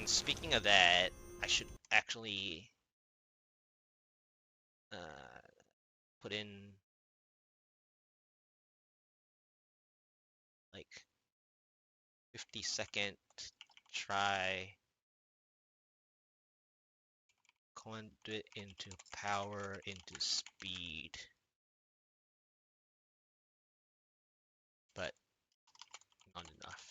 And speaking of that, I should actually put in like 50-second try conduit into power into speed, but not enough.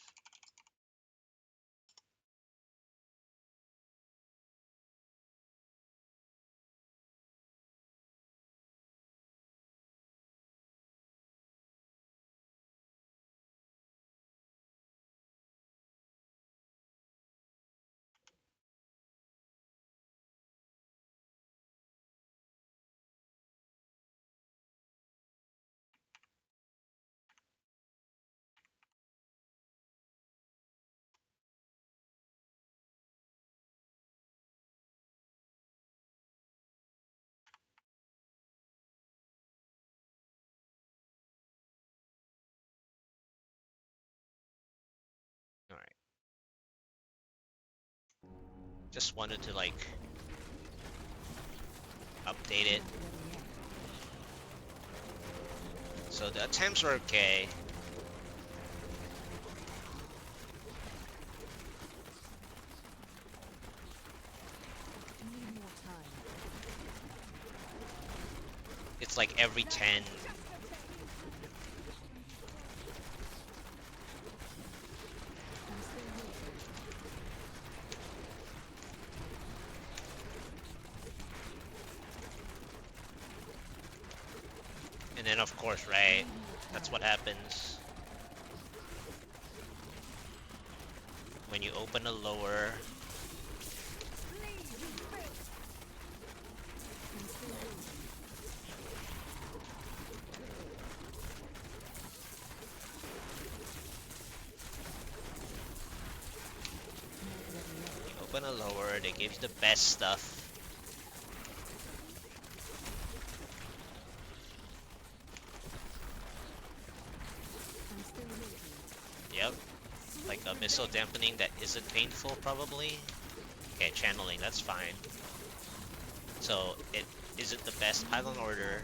All right. Just wanted to like update it. So the attempts were okay. It's like every 10. And then of course, right, that's what happens when you open a lower. You open a lower, they give you the best stuff. Yep. Like a missile dampening that isn't painful, probably. Okay, channeling, that's fine. So, it isn't the best pylon order.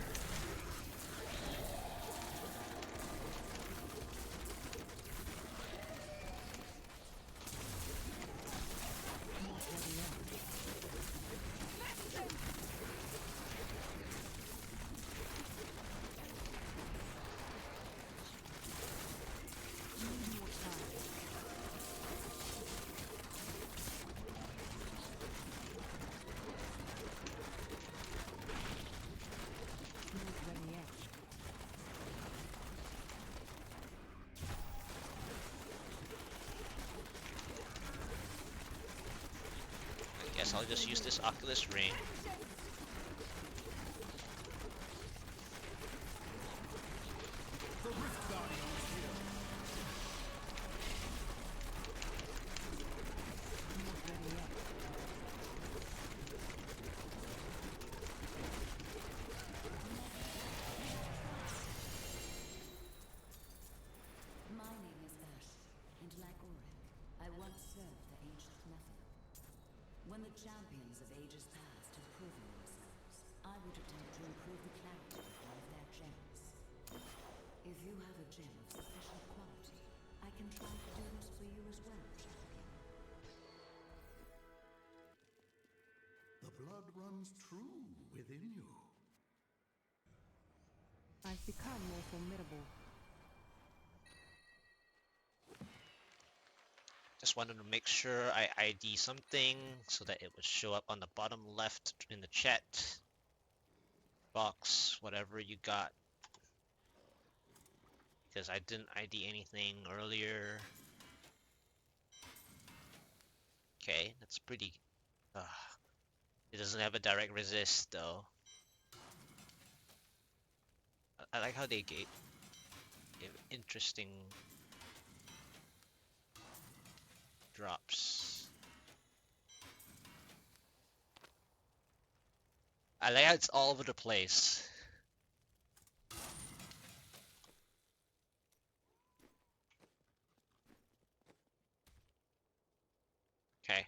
I guess I'll just use this Oculus Ring. When the champions of ages past have proven themselves, I would attempt to improve the clarity of one of their gems. If you have a gem of sufficient quality, I can try to do this for you as well, champion. The blood runs true within you. I've become more formidable. Just wanted to make sure I ID something so that it would show up on the bottom left in the chat box, whatever you got. Because I didn't ID anything earlier. Okay, that's pretty... it doesn't have a direct resist though. I like how they gave interesting drops. I like how it's all over the place. Okay.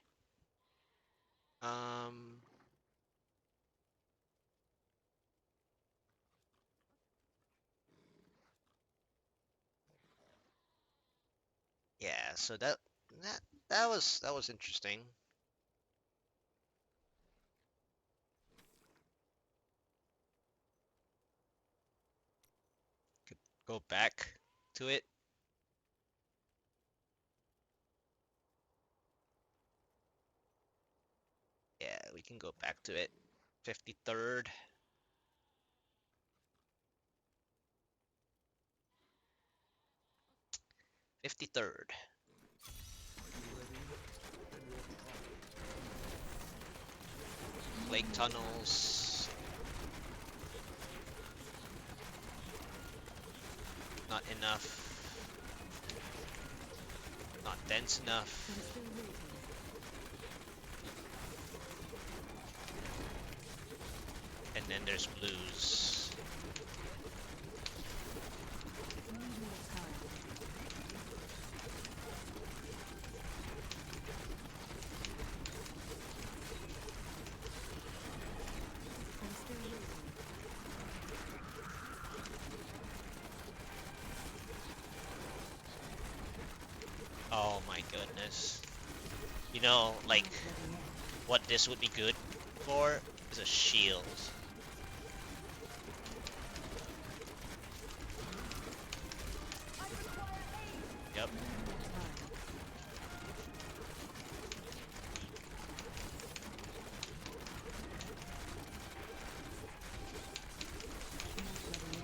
so that was interesting. Could go back to it. Yeah, we can go back to it. 53rd. 53rd. Lake tunnels. Not enough. Not dense enough. And then there's blues. Oh my goodness. You know, like, what this would be good for is a shield. Yep.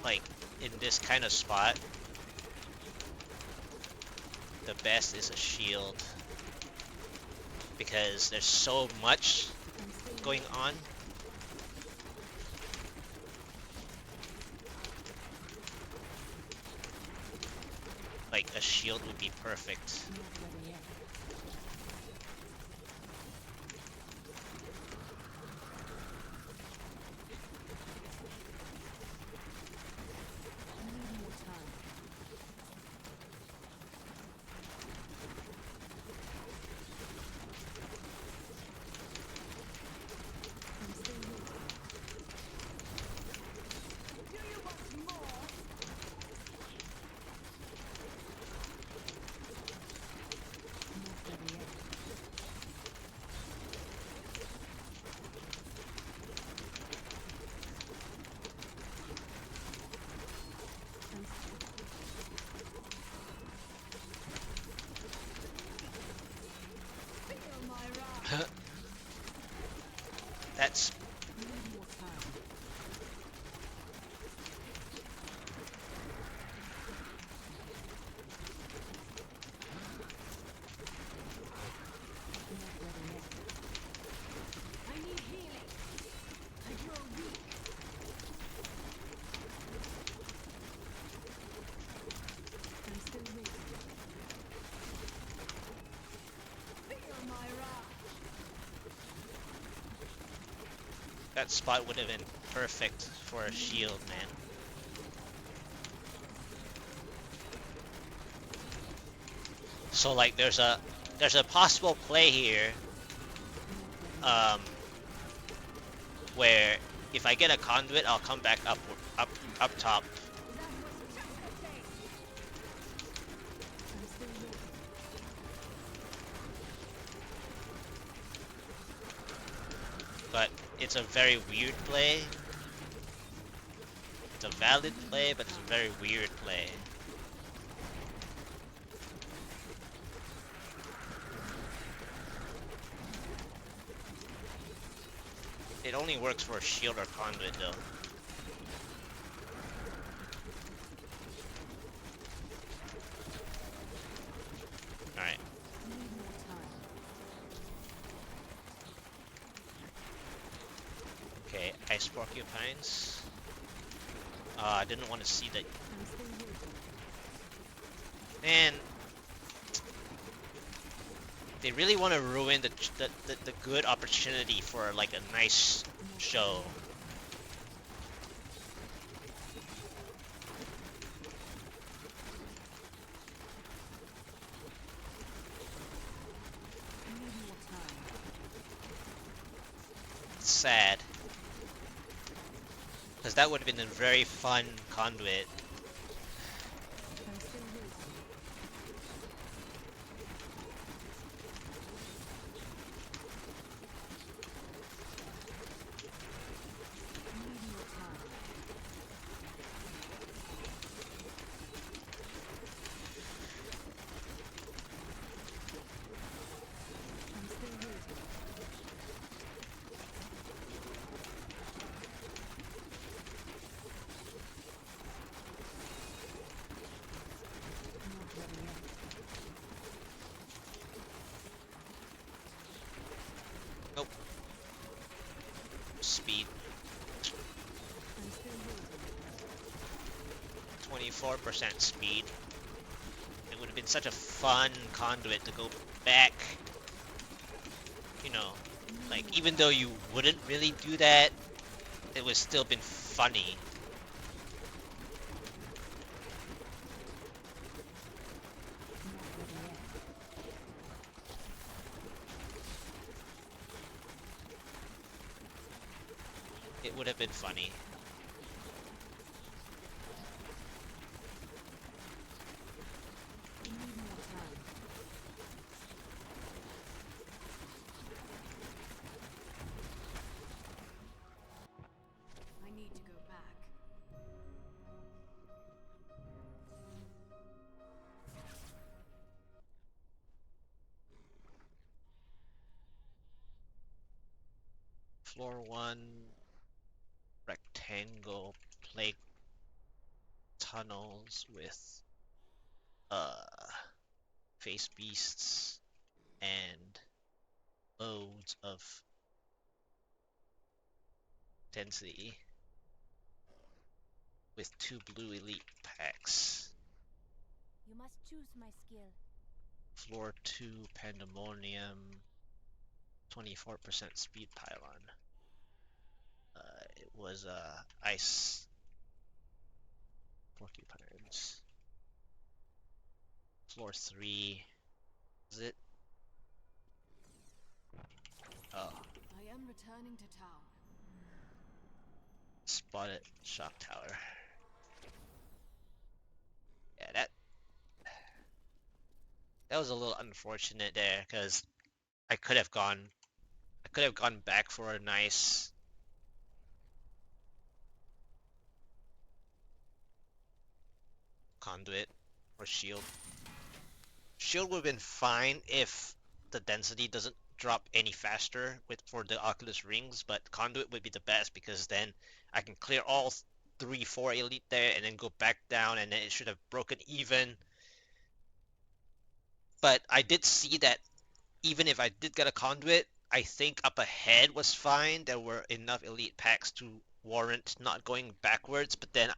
Like, in this kind of spot, the best is a shield. Because there's so much going on. Like, a shield would be perfect. That's that spot would have been perfect for a shield, man. So like there's a possible play here where if I get a conduit I'll come back up top. But it's a very weird play. It's a valid play, but it's a very weird play. It only works for a shield or conduit though. Alright. Okay, ice porcupines. I didn't want to see that. Man, they really want to ruin the good opportunity for like a nice show. It's sad. Because that would have been a very fun conduit. Nope. Speed. I'm still waiting. 24% speed. It would have been such a fun conduit to go back. You know, like, even though you wouldn't really do that, it would still been funny. It would have been funny. We need more time. I need to go back. Floor 1, rectangle plague tunnels with Phasebeasts and loads of density with 2 blue elite packs. You must choose my skill. Floor 2, Pandemonium, 24% speed pylon. It was ice porcupines. Floor 3, is it? Oh, I am returning to town. spotted shock tower. Yeah, that was a little unfortunate there, because I could have gone back for a nice conduit or shield. Shield would have been fine if the density doesn't drop any faster for the Oculus rings, but conduit would be the best because then I can clear all 3-4 elite there and then go back down, and then it should have broken even. But I did see that even if I did get a conduit, I think up ahead was fine. There were enough elite packs to warrant not going backwards, but then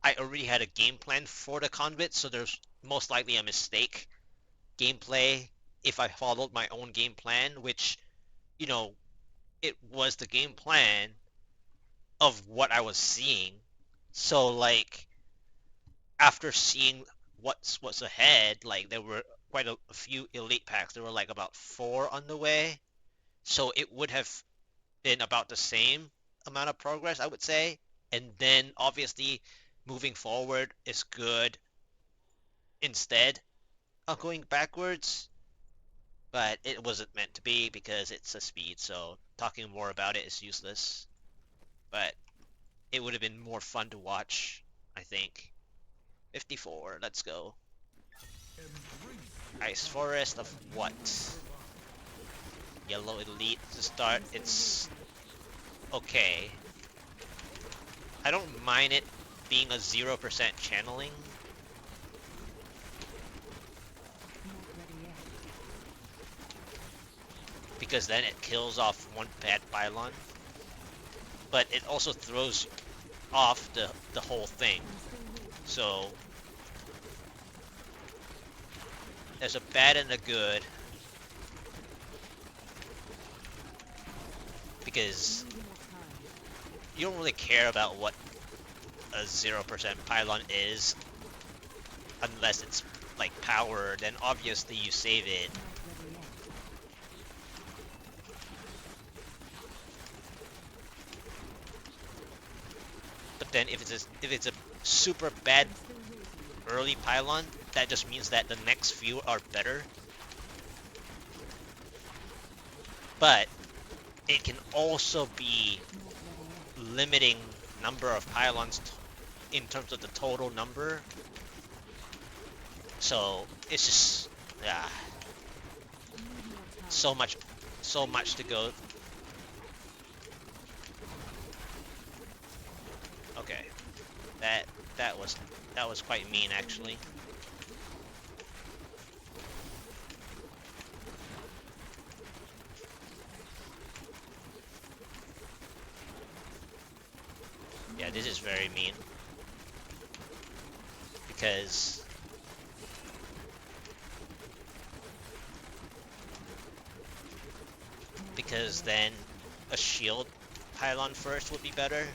I already had a game plan for the conduit, so there's most likely a mistake gameplay if I followed my own game plan, which, you know, it was the game plan of what I was seeing. So, like, after seeing what's ahead, like, there were quite a few elite packs. There were like about 4 on the way. So it would have been about the same amount of progress, I would say. And then obviously moving forward is good instead of going backwards. But it wasn't meant to be because it's a speed, so talking more about it is useless. But it would have been more fun to watch, I think. 54, let's go. Ice Forest of what? Yellow Elite to start. It's okay. I don't mind it being a 0% channeling. Because then it kills off one bad pylon. But it also throws off the whole thing. So there's a bad and a good. Because you don't really care about what a 0% pylon is unless it's like power, then obviously you save it. But then if it's a super bad early pylon, that just means that the next few are better. But it can also be limiting number of pylons in terms of the total number. So it's just, yeah, so much to go. Okay, that was quite mean actually. Yeah, this is very mean. Because then a shield pylon first would be better.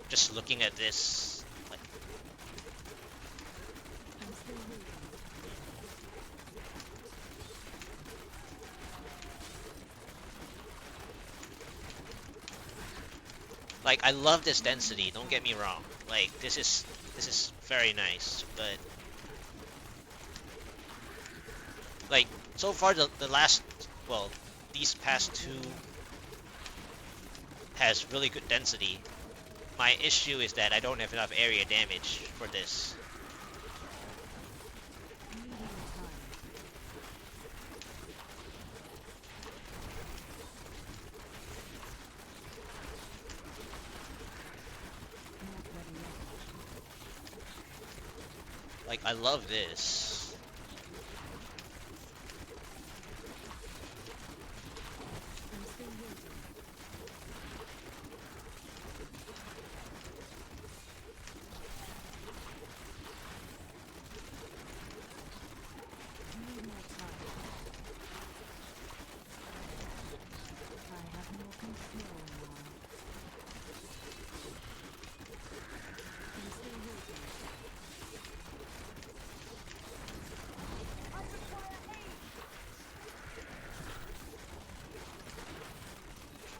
Just looking at this, like, I'm still waiting. I love this density. Don't get me wrong. Like, this is very nice, but like so far the last, well, these past two has really good density. My issue is that I don't have enough area damage for this. Like, I love this. I'm still waiting. Need more time. I have more control now. I'm still waiting.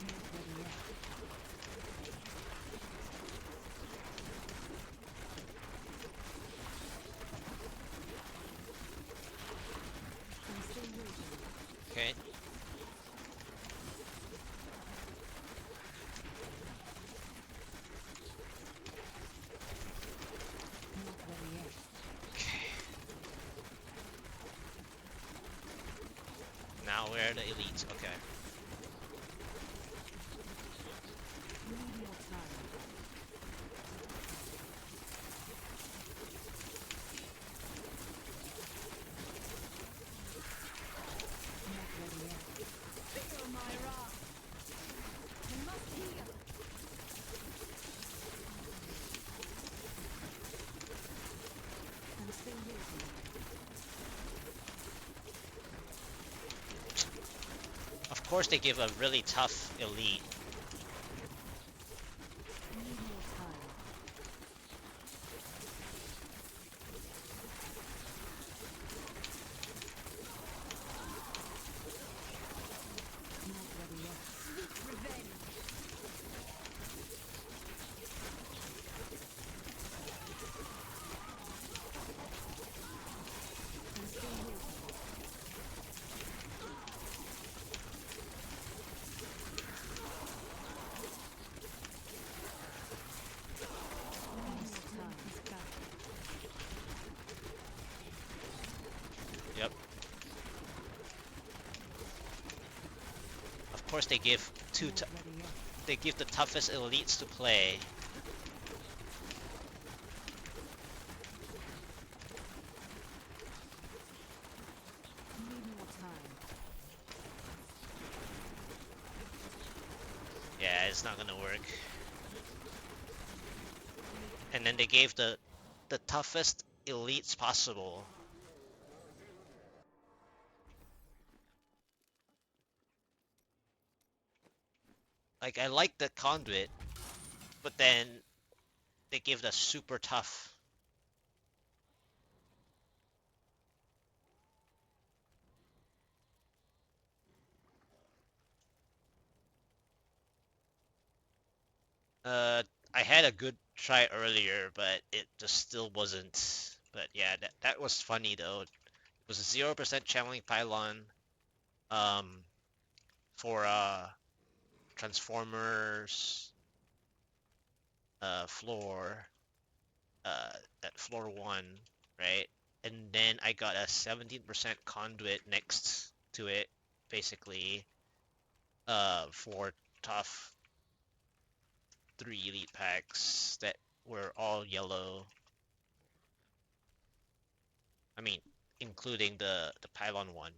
Not ready yet. I'm still waiting. Okay. Not ready yet. Okay. Now we're the elites. Okay. We need more time. Not ready yet. Feel my wrath. You must heal. I'm still waiting. Of course they give a really tough elite. We need more time. Not ready yet. Sweet revenge. I'm still waiting. We need more time. Is back. Yep. Of course they give Not ready yet. they give the toughest elites to play. We need more time. Yeah, it's not gonna work. And then they gave the toughest elites possible. Like, I like the conduit, but then they give the super tough. I had a good try earlier, but it just still wasn't. But yeah, that was funny though. It was a 0% channeling pylon, um, for Transformers, floor, uh, at floor one, right? And then I got a 17% conduit next to it, basically, for tough 3 elite packs that were all yellow. I mean, including the pylon one,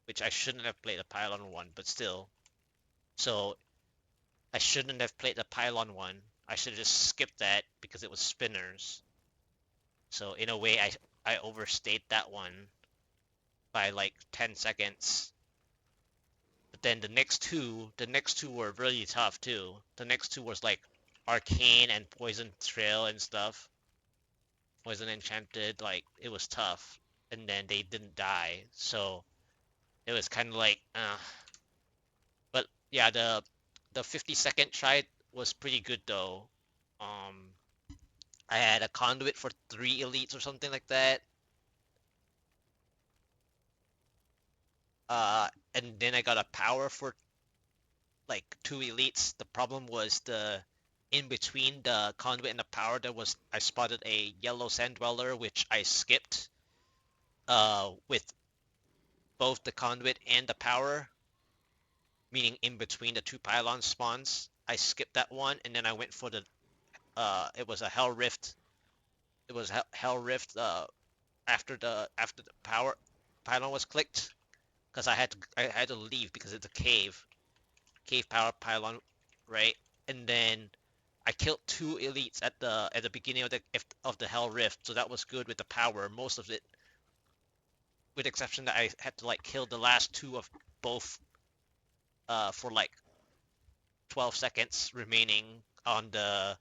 which I shouldn't have played the pylon one, but still. So I shouldn't have played the pylon one. I should have just skipped that because it was spinners. So in a way, I overstayed that one by like 10 seconds. But then the next two were really tough too. The next two was like arcane and poison trail and stuff. Poison enchanted, like it was tough. And then they didn't die, so it was kind of like, But yeah, the 50-second try was pretty good though. Um, I had a conduit for 3 elites or something like that. And then I got a power for like 2 elites. The problem was the in between the conduit and the power there was I spotted a yellow sand dweller which I skipped with both the conduit and the power, meaning in between the two pylon spawns. I skipped that one and then I went for the it was a hell rift. It was hell rift after the power pylon was clicked because I had to leave because it's a cave power pylon, right? And then I killed 2 elites at the beginning of the Hell Rift, so that was good with the power. Most of it, with the exception that I had to like kill the last two of both for like 12 seconds remaining on the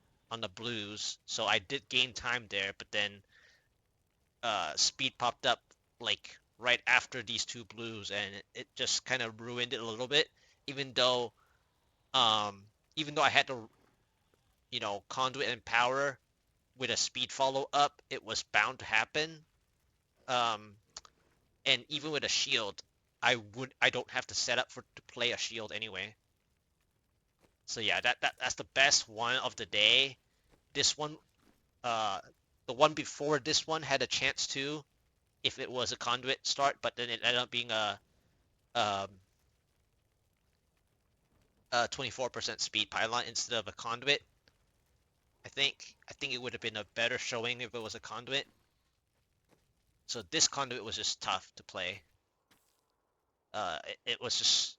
blues. So I did gain time there, but then speed popped up like right after these two blues, and it just kind of ruined it a little bit. Even though um even though I had to conduit and power with a speed follow up, it was bound to happen. Um, and even with a shield, I don't have to set up to play a shield anyway. So yeah, that's the best one of the day. This one, uh, the one before this one had a chance to, if it was a conduit start, but then it ended up being um, a 24% speed pylon instead of a conduit. I think it would have been a better showing if it was a conduit. So this conduit was just tough to play. It was just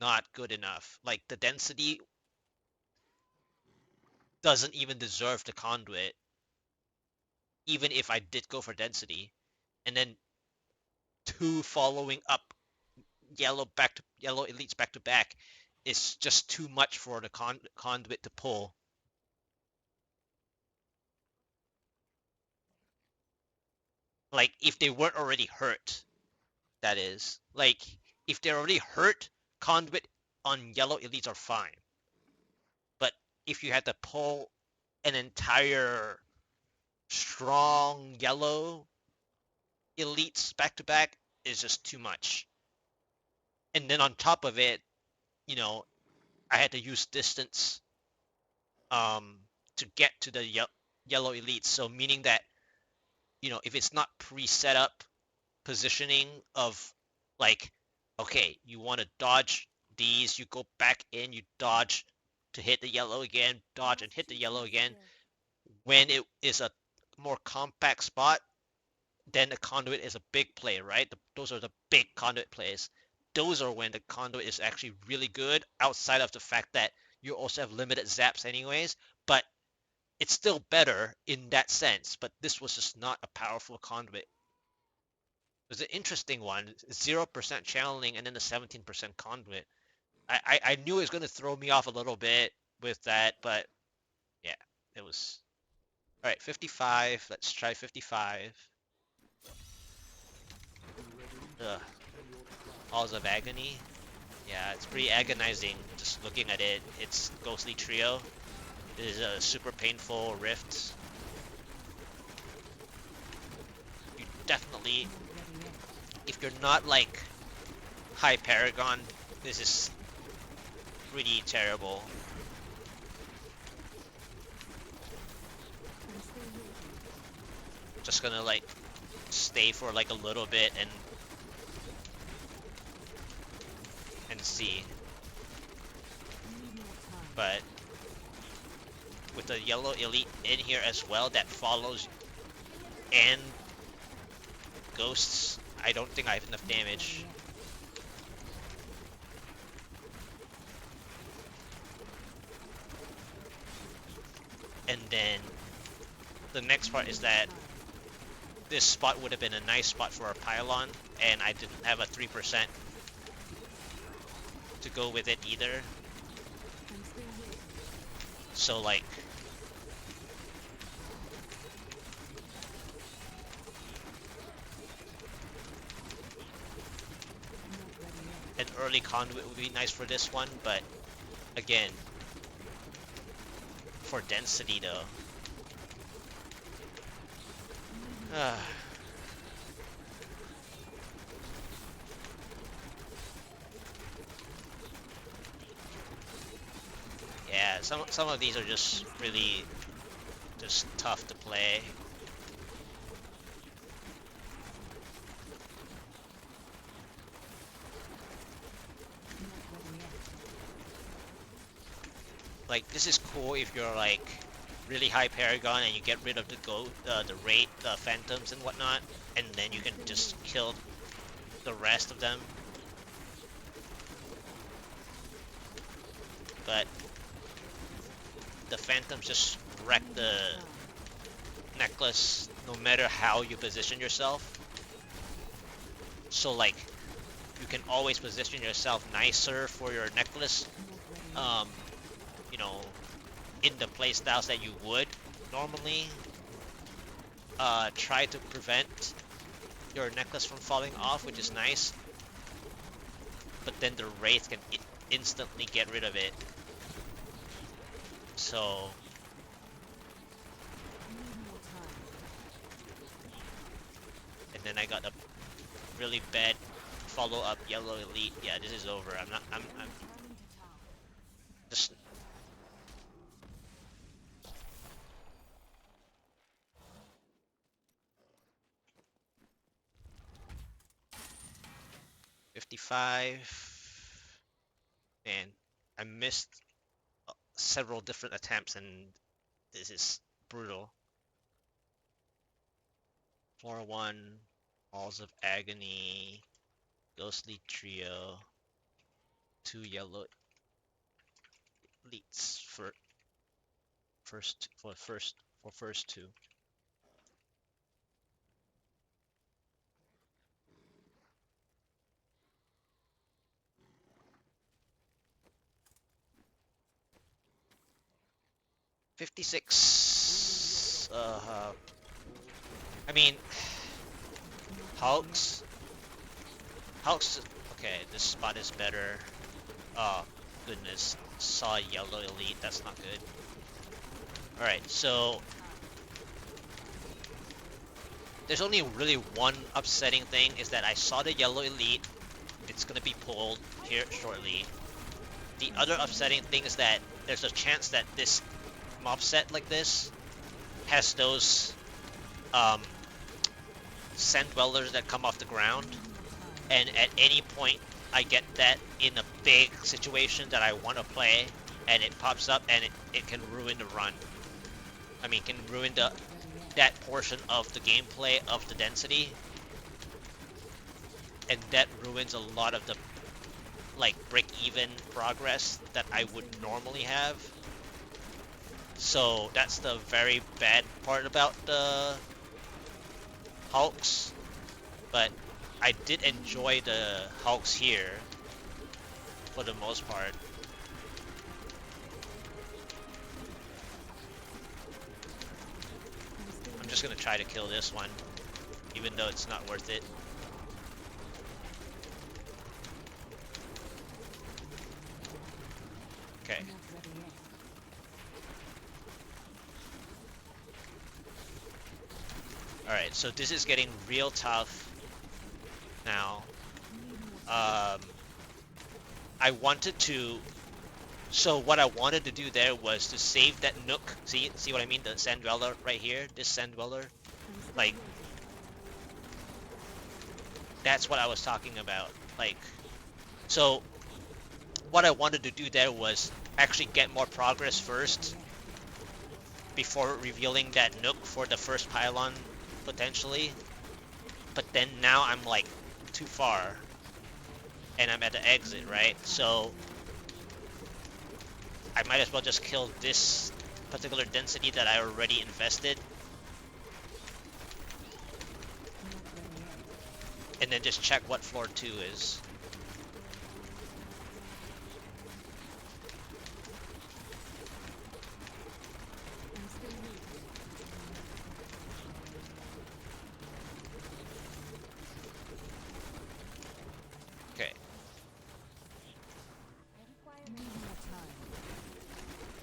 not good enough. Like the density doesn't even deserve the conduit, even if I did go for density. And then two following up yellow elites back to back is just too much for the conduit to pull. Like if they weren't already hurt, that is. Like if they're already hurt, conduit on yellow elites are fine. But if you had to pull an entire strong yellow elites back to back is just too much. And then on top of it, you know, I had to use distance um to get to the yellow elites. So meaning that, if it's not pre-set up positioning of like, okay, you want to dodge these, you go back in, you dodge to hit the yellow again, dodge and hit the yellow again. When it is a more compact spot, then the conduit is a big play, right? Those are the big conduit plays. Those are when the conduit is actually really good, outside of the fact that you also have limited zaps anyways, but it's still better in that sense. But this was just not a powerful conduit. It was an interesting one, 0% channeling and then the 17% conduit. I knew it was going to throw me off a little bit with that, but yeah, it was. All right, 55. Let's try 55. Ugh. Halls of Agony. Yeah, it's pretty agonizing just looking at it. It's Ghostly Trio. It is a super painful rift. You definitely, if you're not like High Paragon, this is pretty terrible. Just gonna like stay for like a little bit and see. But with the yellow elite in here as well that follows and ghosts, I don't think I have enough damage. then the next part is that this spot would have been a nice spot for a pylon, and I didn't have a 3% to go with it either. So like, an early conduit would be nice for this one, but again, for density though. Yeah, some of these are just really just tough to play. Like, this is cool if you're like really high Paragon and you get rid of the rate, the phantoms and whatnot, and then you can just kill the rest of them. But the phantoms just wreck the necklace no matter how you position yourself. So like, you can always position yourself nicer for your necklace, you know, in the playstyles that you would normally try to prevent your necklace from falling off, which is nice. But then the wraith can instantly get rid of it. So and then I got a really bad follow-up yellow elite. Yeah, this is over. I'm just 55, and I missed several different attempts, and this is brutal. 4-1, Halls of Agony, Ghostly Trio, 2 yellow elites for first 2. $56. I mean, Hulks. Okay, this spot is better. Oh goodness, saw yellow elite. That's not good. All right, so there's only really one upsetting thing, is that I saw the yellow elite. It's gonna be pulled here shortly. The other upsetting thing is that there's a chance that this mob set like this has those sand dwellers that come off the ground, and at any point I get that in a big situation that I want to play, and it pops up, and it can ruin the run. I mean, can ruin that portion of the gameplay of the density, and that ruins a lot of the like break-even progress that I would normally have. So that's the very bad part about the Hulks, but I did enjoy the Hulks here for the most part. I'm just gonna try to kill this one, even though it's not worth it. Okay. Alright, so this is getting real tough now. I wanted to... So what I wanted to do there was to save that nook. See what I mean? The Sand Dweller right here? This Sand Dweller? Like... That's what I was talking about. Like... So... What I wanted to do there was actually get more progress first before revealing that nook for the first pylon, potentially. But then now I'm like too far, and I'm at the exit, right? So I might as well just kill this particular density that I already invested, and then just check what floor 2 is. Okay.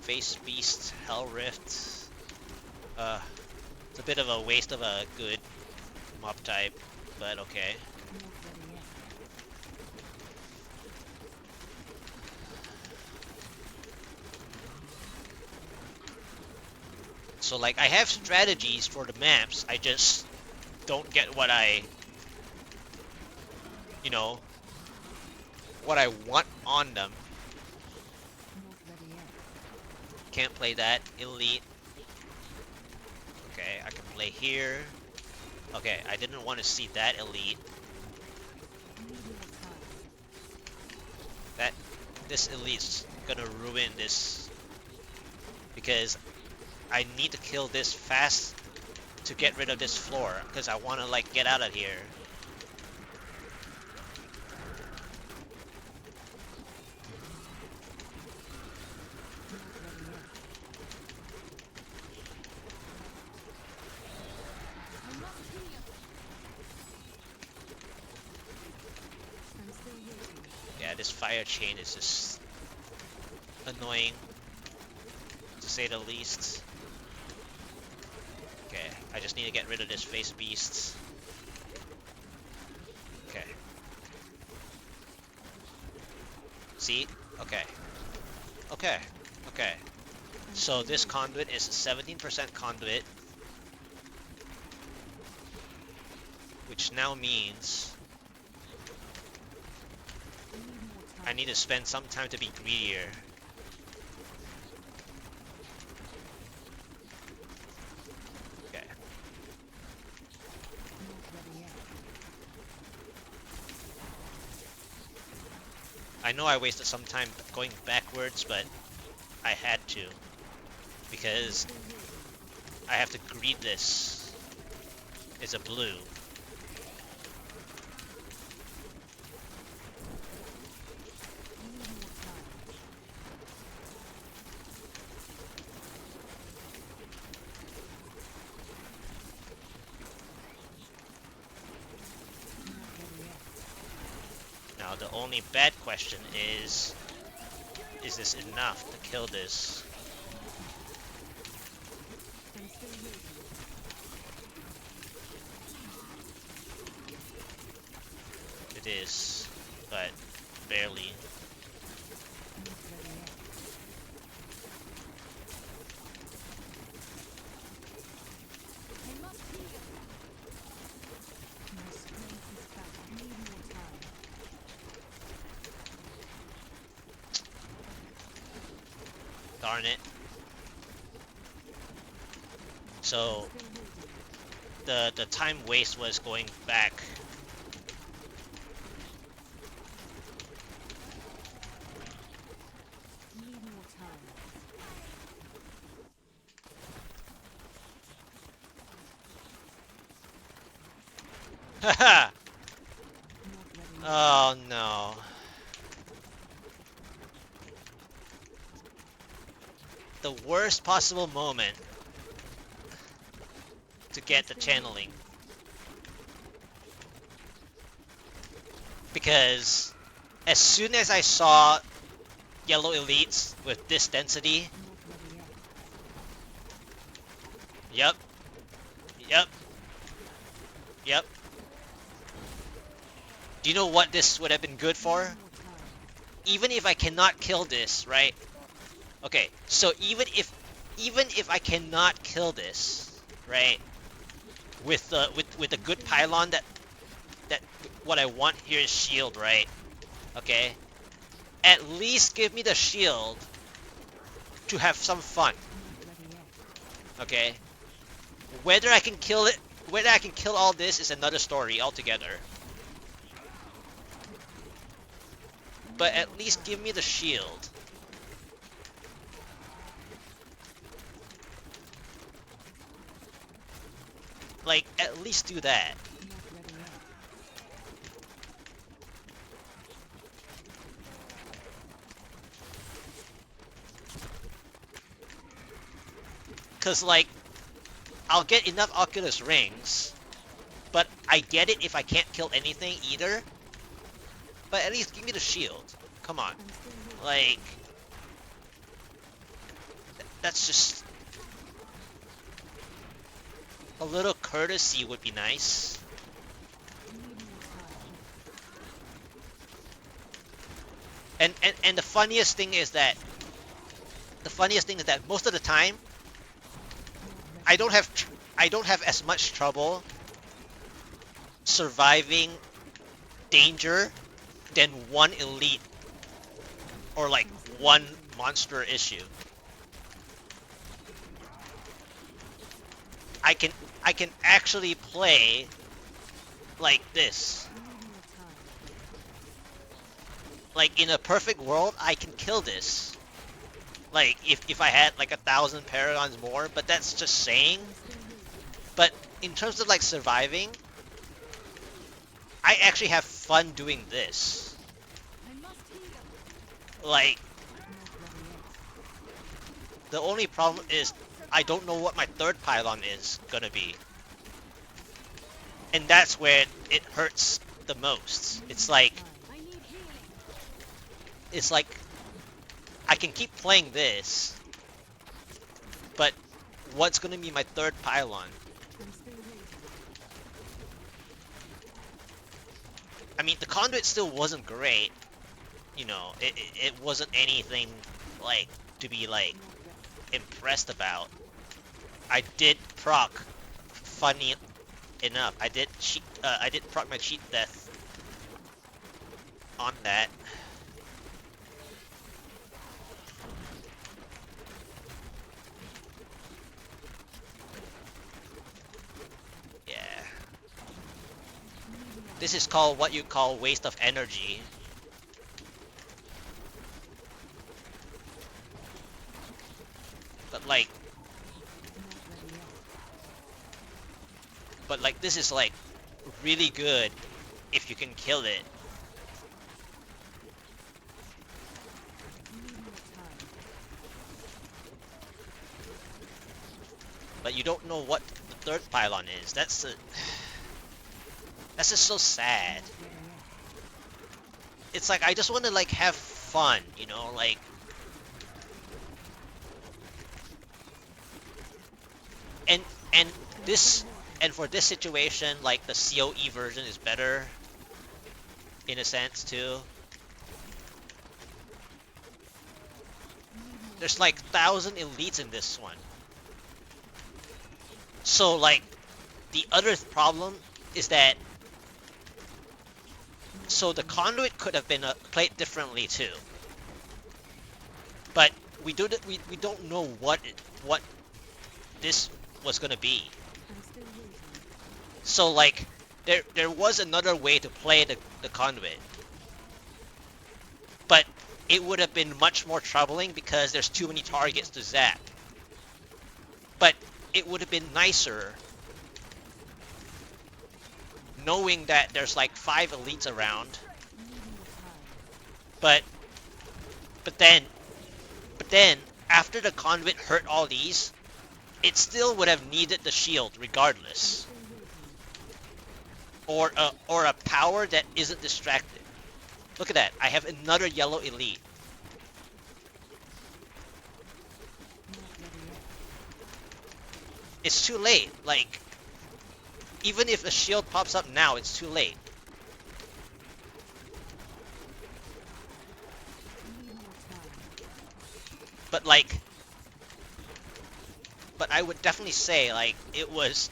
Phasebeasts, Hell Rift. It's a bit of a waste of a good mob type, but okay. So like, I have strategies for the maps, I just don't get what you know, what I want on them. Can't play that. Elite. Okay, I can play here. Okay, I didn't want to see that elite. This elite's gonna ruin this, because I need to kill this fast to get rid of this floor, because I want to like get out of here. Yeah, this fire chain is just annoying, to say the least. Okay, I just need to get rid of this face beast. Okay. See? Okay. Okay. Okay. So this conduit is 17% conduit, which now means I need to spend some time to be greedier. Okay. I know I wasted some time going backwards, but I had to, because I have to greed this. It's a blue. Now the only bad question is this enough to kill this? It is, but barely. Darn it. So the time waste was going back. Haha! Oh no. The worst possible moment to get the channeling. Because as soon as I saw yellow elites with this density, yep, yep, yep. Do you know what this would have been good for? Even if I cannot kill this, right? Okay, so even if I cannot kill this, right? With the good pylon that what I want here is shield, right? Okay. At least give me the shield to have some fun. Okay. Whether I can kill it, whether I can kill all this is another story altogether. But at least give me the shield. Like, at least do that. Not ready yet. Cause like, I'll get enough Oculus rings, but I get it if I can't kill anything either. But at least give me the shield. Come on. I'm still here. Like, that's just... a little courtesy would be nice. Need more time. And the funniest thing is that most of the time I don't have as much trouble surviving danger than one elite or like one monster issue. I can actually play like this. Need more time. Like in a perfect world, I can kill this. Like if I had like 1,000 paragons more, but that's just saying. But in terms of like surviving, I actually have fun doing this. I must heal. Like, Not ready yet. the only problem is I don't know what my third pylon is gonna be. And that's where it hurts the most. It's like I need healing. I can keep playing this, but what's gonna be my third pylon? I'm still waiting. I mean, the conduit still wasn't great. You know, it wasn't anything like to be like Not ready. impressed about. I did proc, funny enough. I did proc my cheat death on that. Yeah. This is called what you call waste of energy. But like, Not ready yet. this is like really good if you can kill it. Need more time. But you don't know what the third pylon is. That's just so sad. Not ready yet. It's like I just want to like have fun, you know, like and and this and for this situation, like the COE version is better in a sense too. There's like 1,000 elites in this one. So like the other problem is that so the conduit could have been played differently too. But we don't know what this was gonna be. I'm still waiting. So like there was another way to play the conduit. But it would have been much more troubling because there's too many targets to zap. But it would have been nicer knowing that there's like 5 elites around. Need more time. But then after the conduit hurt all these, it still would have needed the shield regardless. Still waiting. Or a power that isn't distracted. Look at that. I have another yellow elite. Not ready yet. It's too late. Like, even if a shield pops up now, it's too late. Need more time. But I would definitely say like it was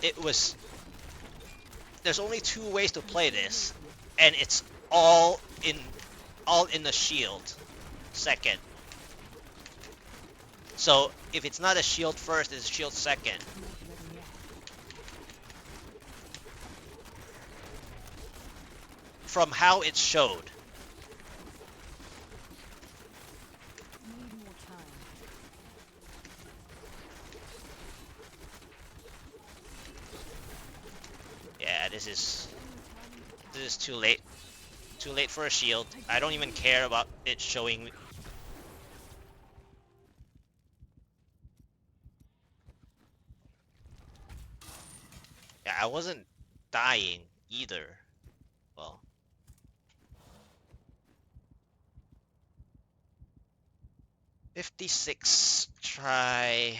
there's only 2 ways to play this, and it's all in the shield second. So if it's not a shield first, it's a shield second. Not ready yet. From how it showed. Need more time. this is too late. Too late for a shield. I don't even care about it showing. Yeah, I wasn't dying either. Well, 56 try.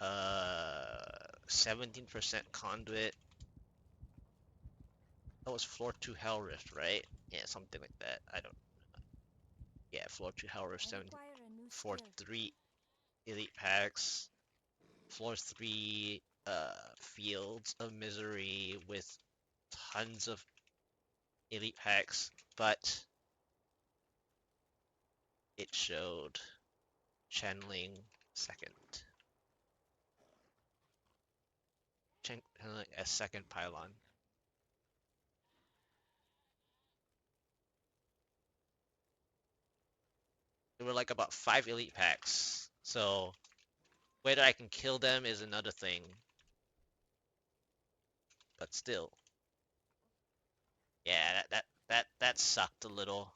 17% conduit. That was floor 2 Hell Rift, right? Yeah, something like that. I don't. Yeah, floor 2 Hell Rift, I 7. require a new Floor skill. 3 Elite Packs. Floor 3 Fields of Misery with tons of Elite Packs, but it showed channeling second. Channeling a second pylon. There were like about 5 Elite Packs, so whether I can kill them is another thing. But still. Yeah, that sucked a little.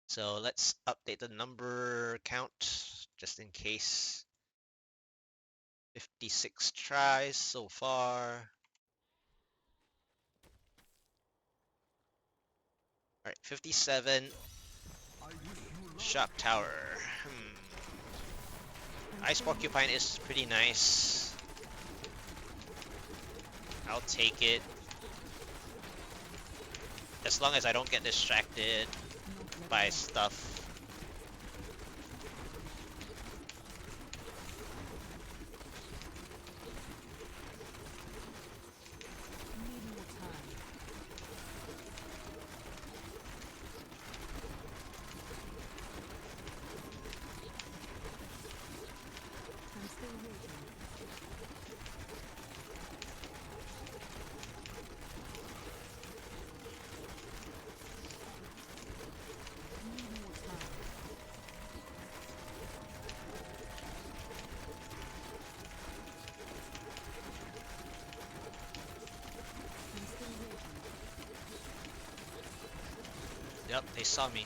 So let's update the number count just in case. 56 tries so far. Alright, 57. Shock Tower. Ice Porcupine is pretty nice. I'll take it. As long as I don't get distracted by stuff. Yep, they saw me.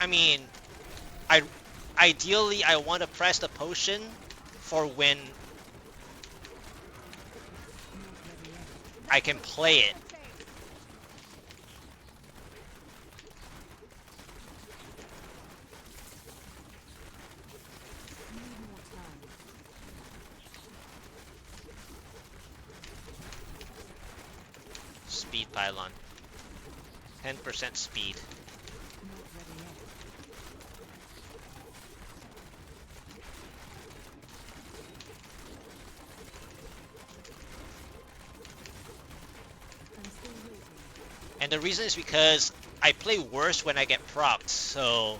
I mean, I ideally I want to press the potion for when I can play it. Speed pylon. 10% speed. And the reason is because I play worse when I get procced, so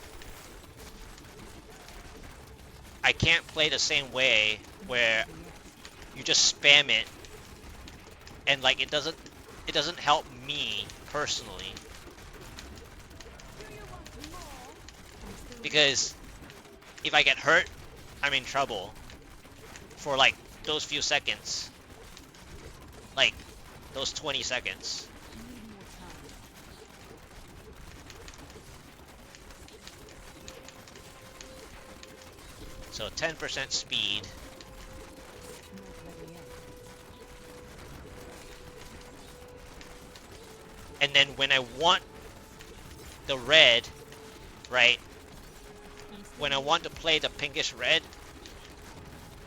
I can't play the same way where you just spam it and like it doesn't help me personally. Because if I get hurt, I'm in trouble for like those few seconds. Like those 20 seconds. So 10% speed. And then when I want the red, right? When I want to play the pinkish red,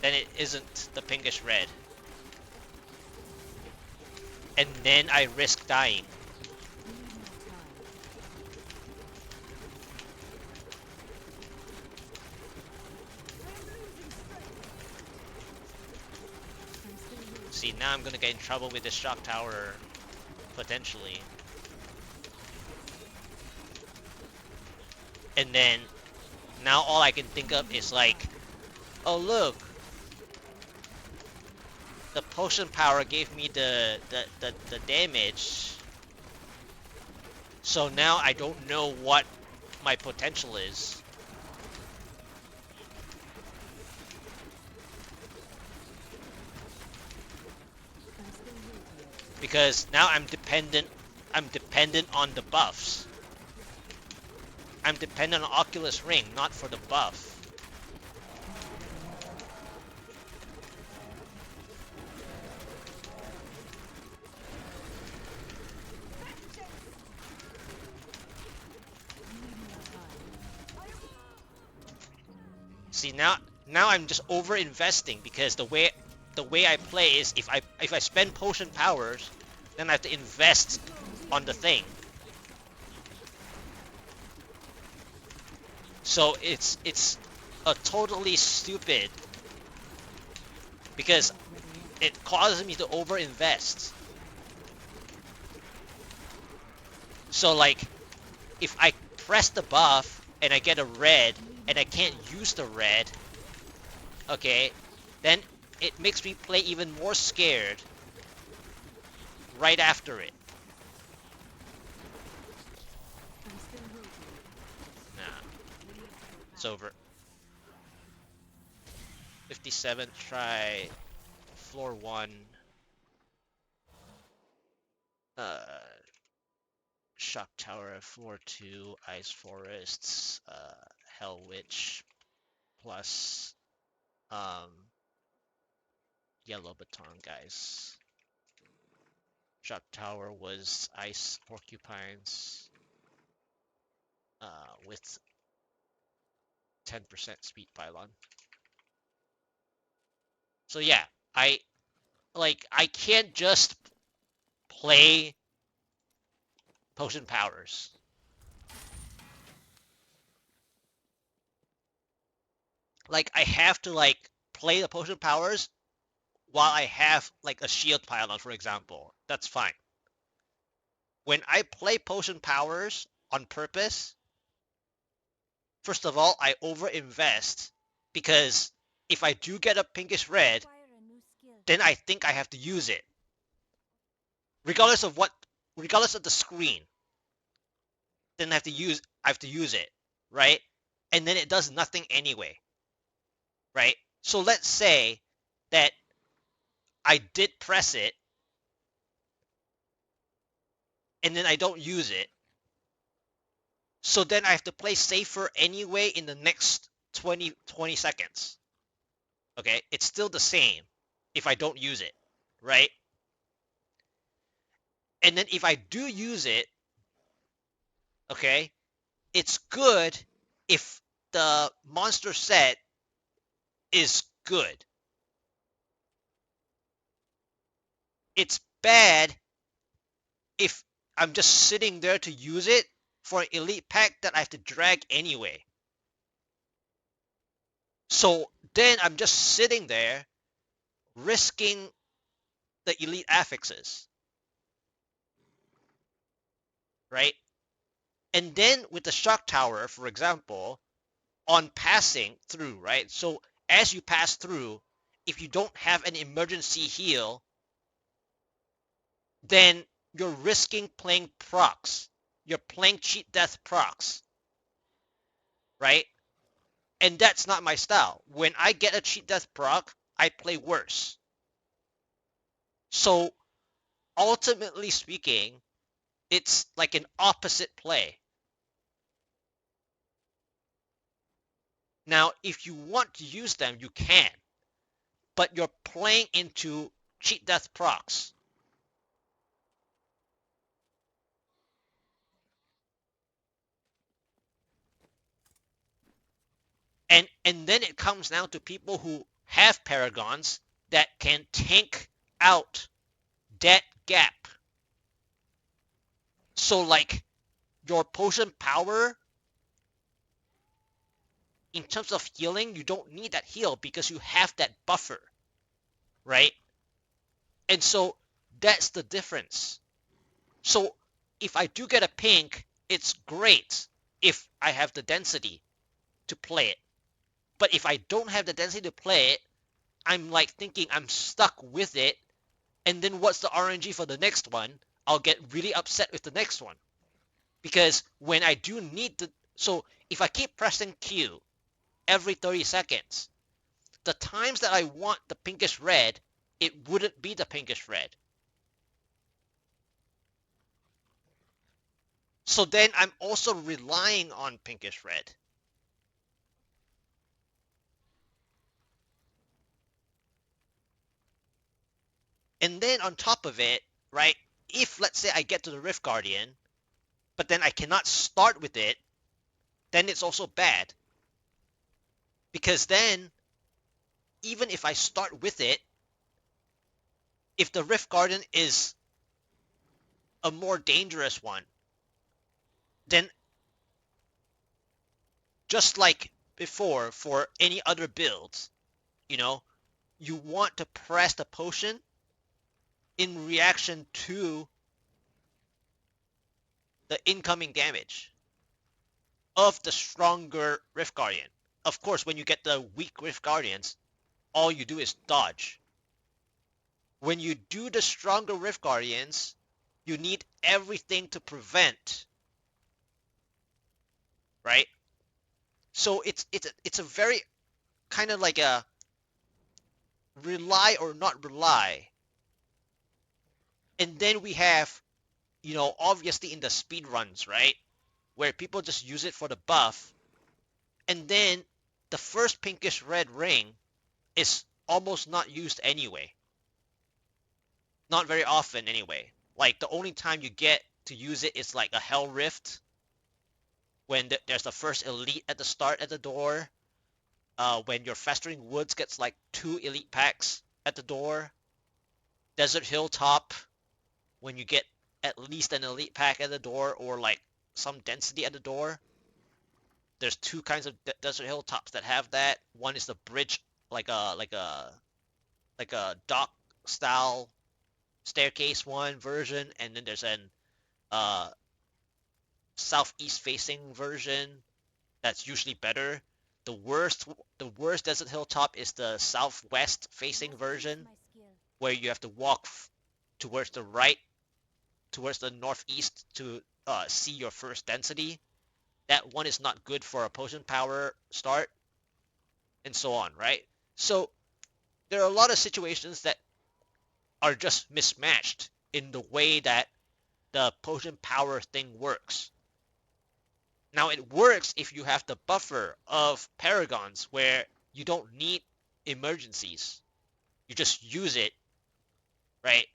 then it isn't the pinkish red. And then I risk dying. see, now I'm gonna get in trouble with this shock tower, potentially. And then, now all I can think of is like, oh look, the potion power gave me the damage. So now I don't know what my potential is. Because now I'm dependent on the buffs. I'm dependent on Oculus Ring, not for the buff. See, now I'm just over investing because the way I play is if I spend potion powers, then I have to invest on the thing. So it's a totally stupid because it causes me to over invest. So like if I press the buff and I get a red and I can't use the red, okay, then it makes me play even more scared right after it. Nah, it's over. 57, try floor 1. Shock Tower, floor 2, Ice Forests, Hell Witch, plus Yellow Baton, guys. Shock Tower was Ice Porcupines with 10% speed pylon. So yeah, I can't just play potion powers. Like I have to like play the potion powers while I have like a shield pylon, for example. That's fine. When I play potion powers on purpose, first of all, I overinvest because if I do get a pinkish red, Acquire a new skill. then I think I have to use it. Regardless of the screen, then I have to use it, right? And then it does nothing anyway, right? So let's say that I did press it and then I don't use it. So then I have to play safer anyway in the next 20 seconds. Okay? It's still the same if I don't use it, right? And then if I do use it, okay, it's good if the monster set is good. It's bad if I'm just sitting there to use it for an elite pack that I have to drag anyway. So then I'm just sitting there risking the elite affixes, right? And then with the shock tower, for example, on passing through, right? So as you pass through, if you don't have an emergency heal, then you're risking playing procs. You're playing cheat death procs, right? And that's not my style. When I get a cheat death proc, I play worse. So ultimately speaking, it's like an opposite play. Now, if you want to use them, you can, but you're playing into cheat death procs. And then it comes down to people who have paragons that can tank out that gap. So like your potion power, in terms of healing, you don't need that heal because you have that buffer, right? And so that's the difference. So if I do get a pink, it's great if I have the density to play it. But if I don't have the density to play it, I'm like thinking I'm stuck with it. And then what's the RNG for the next one? I'll get really upset with the next one. Because when I do need to, so if I keep pressing Q every 30 seconds, the times that I want the pinkish red, it wouldn't be the pinkish red. So then I'm also relying on pinkish red. And then on top of it, right, if let's say I get to the Rift Guardian, but then I cannot start with it, then it's also bad. Because then, even if I start with it, if the Rift Guardian is a more dangerous one, then just like before for any other builds, you know, you want to press the potion in reaction to the incoming damage of the stronger Rift Guardian. Of course, when you get the weak Rift Guardians, all you do is dodge. When you do the stronger Rift Guardians, you need everything to prevent, right? So it's a very kind of like a rely or not rely. And then we have, obviously in the speed runs, right? Where people just use it for the buff. And then the first pinkish red ring is almost not used anyway. Not very often anyway. Like the only time you get to use it is like a Hell Rift when there's the first elite at the start at the door. When your Festering Woods gets like 2 elite packs at the door. Desert Hilltop when you get at least an elite pack at the door or like some density at the door. There's 2 kinds of Desert Hilltops that have that. One is the bridge, like a dock style staircase one version, and then there's an uh southeast facing version that's usually better. The worst Desert Hilltop is the southwest facing version, where you have to walk towards the right, towards the northeast to see your first density. That one is not good for a potion power start, and so on, right? So there are a lot of situations that are just mismatched in the way that the potion power thing works. Now it works if you have the buffer of paragons where you don't need emergencies. You just use it, right?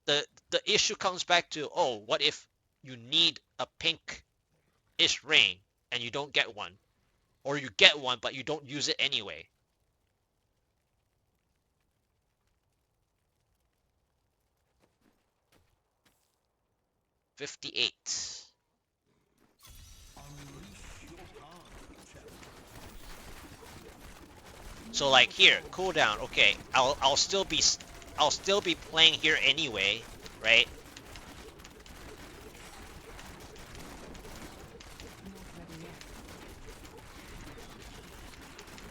The issue comes back to, oh, what if you need a pink-ish ring and you don't get one? Or you get one but you don't use it anyway. $58. So like here, cooldown. Okay, I'll still be playing here anyway, right?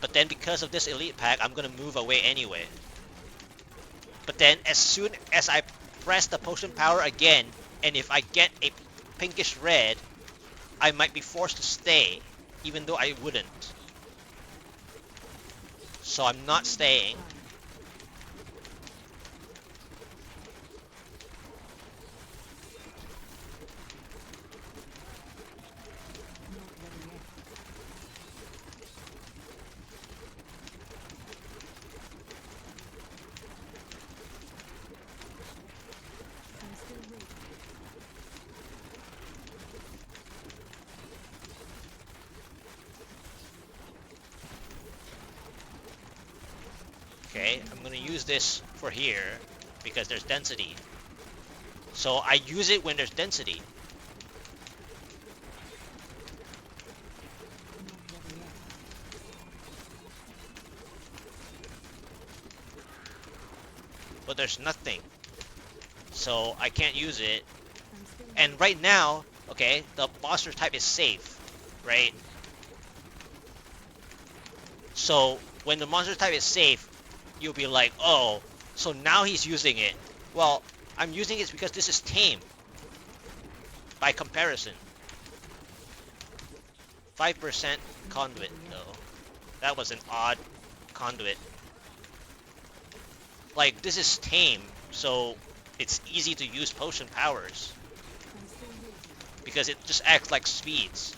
But then because of this elite pack, I'm gonna move away anyway. But then as soon as I press the potion power again, and if I get a pinkish red, I might be forced to stay, even though I wouldn't. So I'm not staying. Okay, I'm gonna use this for here because there's density. So I use it when there's density. but there's nothing. So I can't use it. I'm still And right now, okay, the monster type is safe, right? So when the monster type is safe, you'll be like, oh, so now he's using it. Well, I'm using it because this is tame by comparison. 5% conduit though. That was an odd conduit. Like, this is tame, so it's easy to use potion powers I'm still waiting. because it just acts like speeds.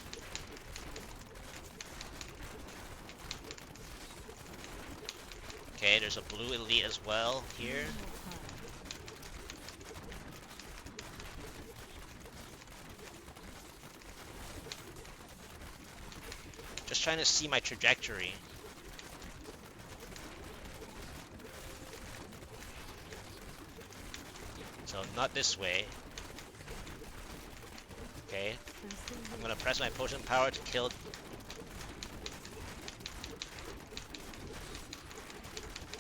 Okay, there's a blue elite as well here. More time. Just trying to see my trajectory. So not this way. Okay, I'm still I'm waiting. gonna press my potion power to kill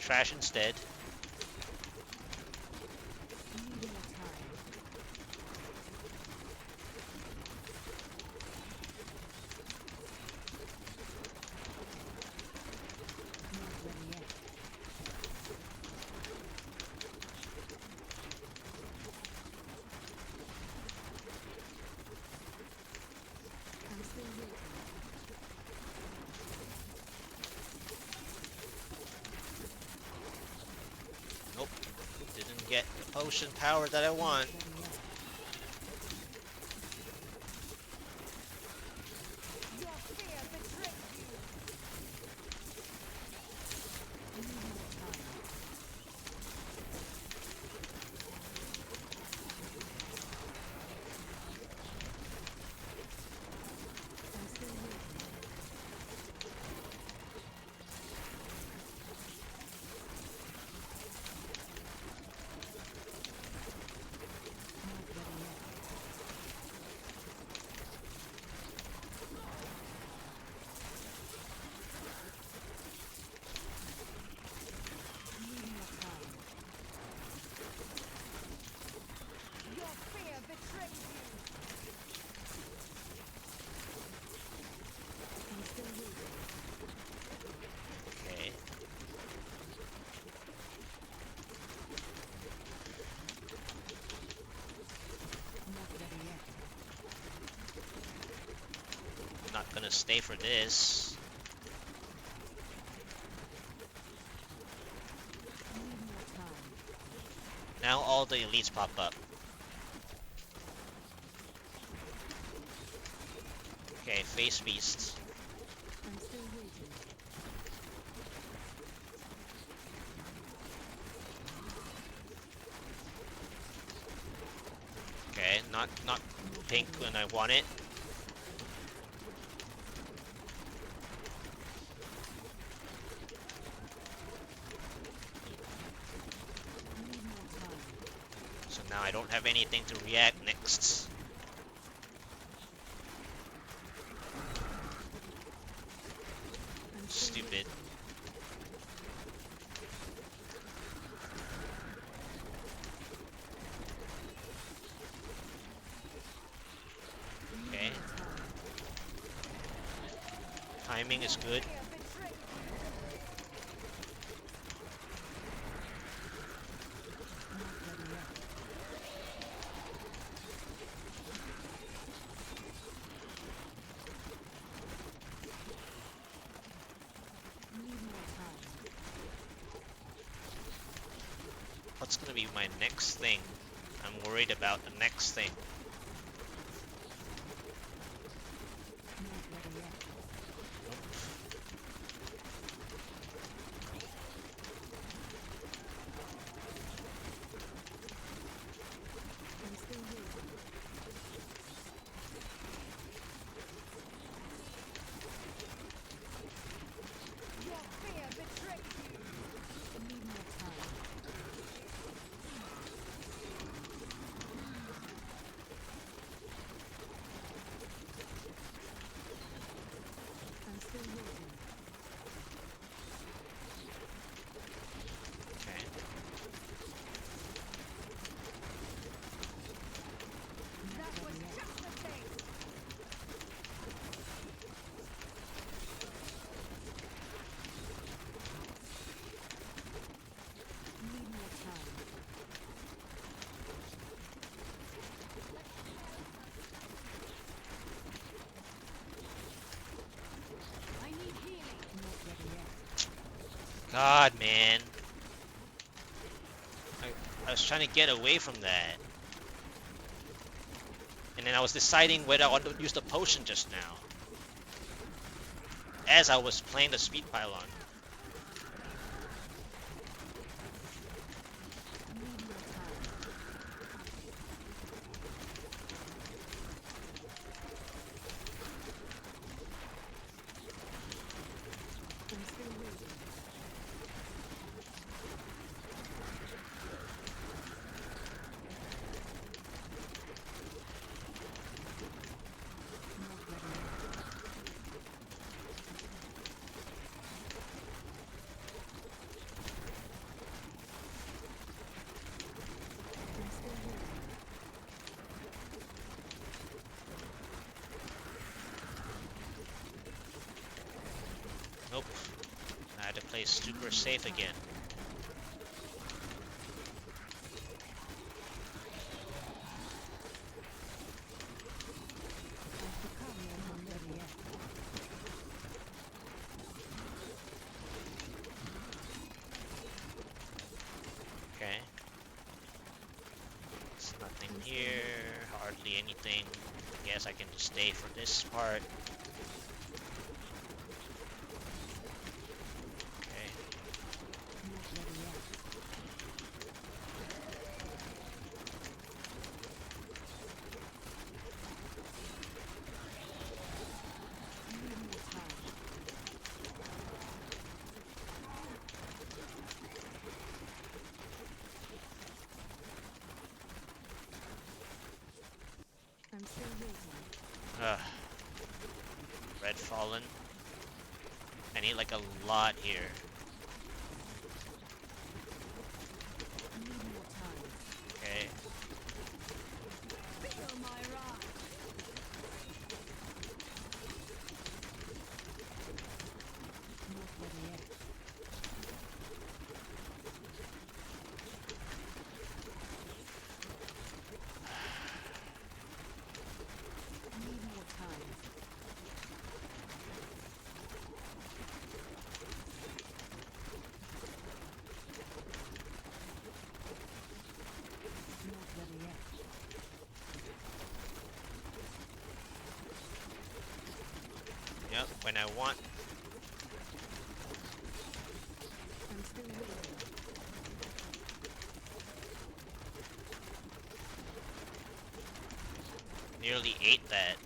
trash instead. Need more time. Not ready yet. I'm still waiting. Nope, didn't get the potion power that I want. Ready yet. Your fear betrays you. Need more time. I'm still waiting. Not ready yet. Need more time. Your fear betrays you. I'm still waiting. Okay. Not ready yet. Not gonna stay for this. Need more time. Now all the elites pop up. Okay, Phasebeasts. I'm still waiting. Okay, not pink when I want it. Need more time. So now I don't have anything to react next. I'm still Stupid. waiting. Okay, Need more time. timing is good. Fear betrays you. Not ready yet. Need more time. What's gonna be my next thing? I'm worried about the next thing. Not ready yet. I'm still waiting. Your fear betrays you. Need more time. God, man. I was trying to get away from that. And then I was deciding whether I want to use the potion just now. As I was playing the speed pylon. Nope. I had to play super safe again. Okay. There's nothing here. Hardly anything. I guess I can just stay for this part. Okay. I'm still waiting. Red Fallen. I need like a lot here. Need more time. Okay. Feel my wrath. Not ready yet. Need more time. Not ready yet. Yep, when I want. I'm still waiting. Nearly ate that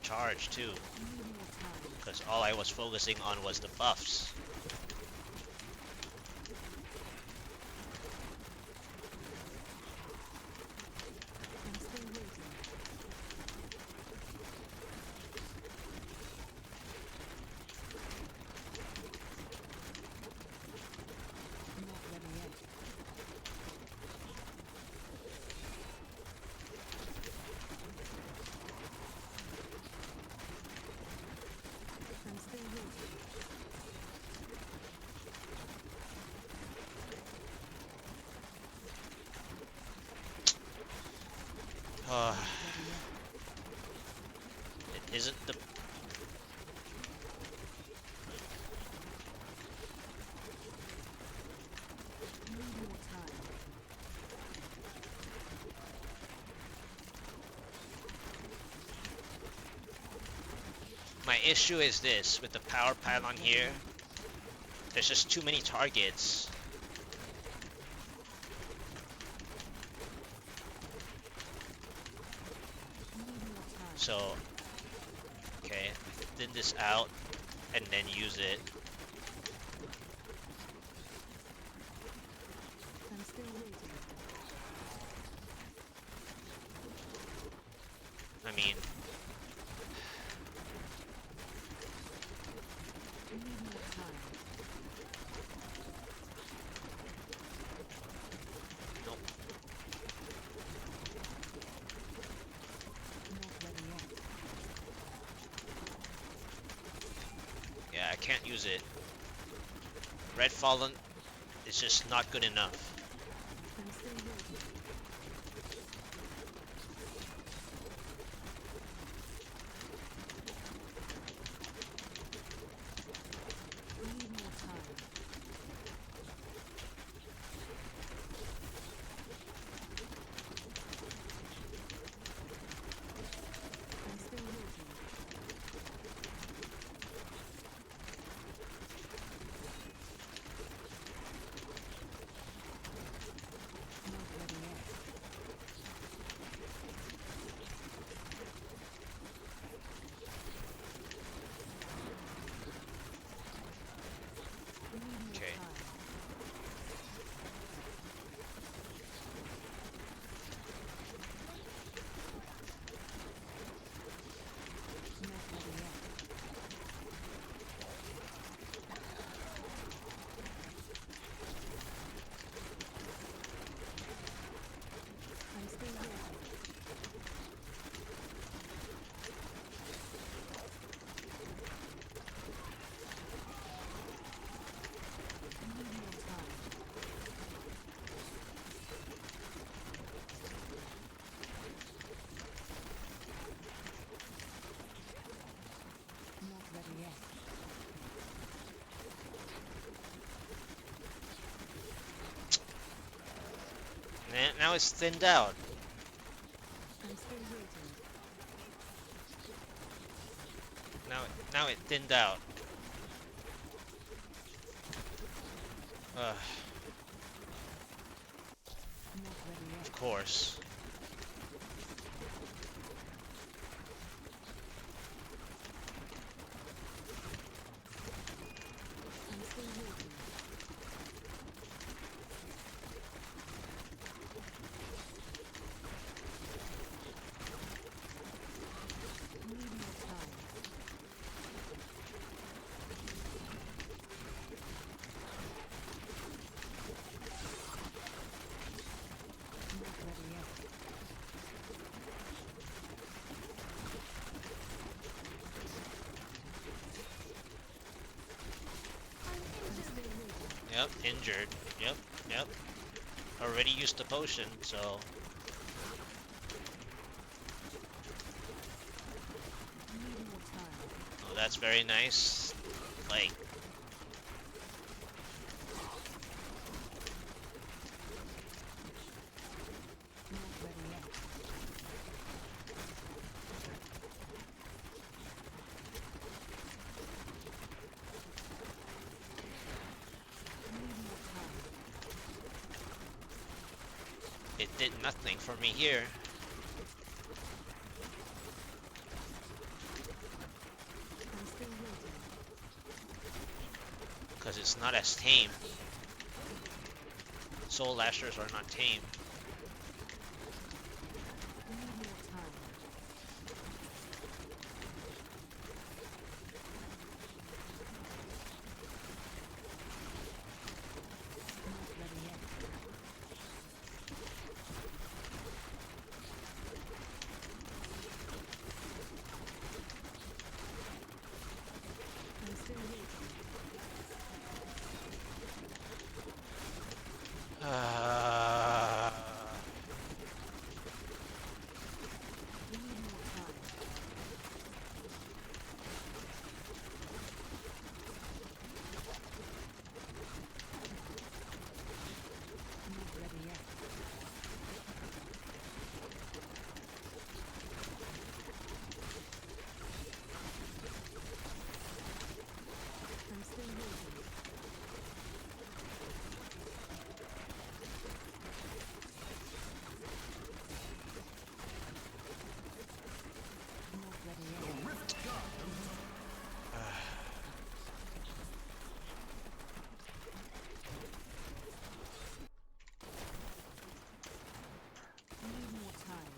charge too, Need more time. because all I was focusing on was the buffs. I'm still waiting. Not ready yet. I'm still waiting. Uh, Ready yet. it isn't the. Need more time. My issue is this with the power pylon here. There's just too many targets. Need more time. So, okay, thin this out and then use it. I'm still waiting. I mean, Need more time. nope. Not ready yet. Yeah, I can't use it. Red Fallen is just not good enough. I'm still waiting. Need more time. now it's thinned out. I'm still waiting. Now it thinned out. Ugh, Not ready of yet. course. I'm still waiting. Need more time. Not ready yet. I'm still waiting. Yep, injured. Yep, yep. Already used the potion, so Need more time. oh, that's very nice. Like, Not ready yet. Need more time. it did nothing for me here. I'm still waiting. Because it's not as tame. Soul Lashers are not tame. Need more time. Not ready yet. I'm still waiting. Uh, Need more time. Not ready yet. I'm still waiting. Not ready yet. Need more time.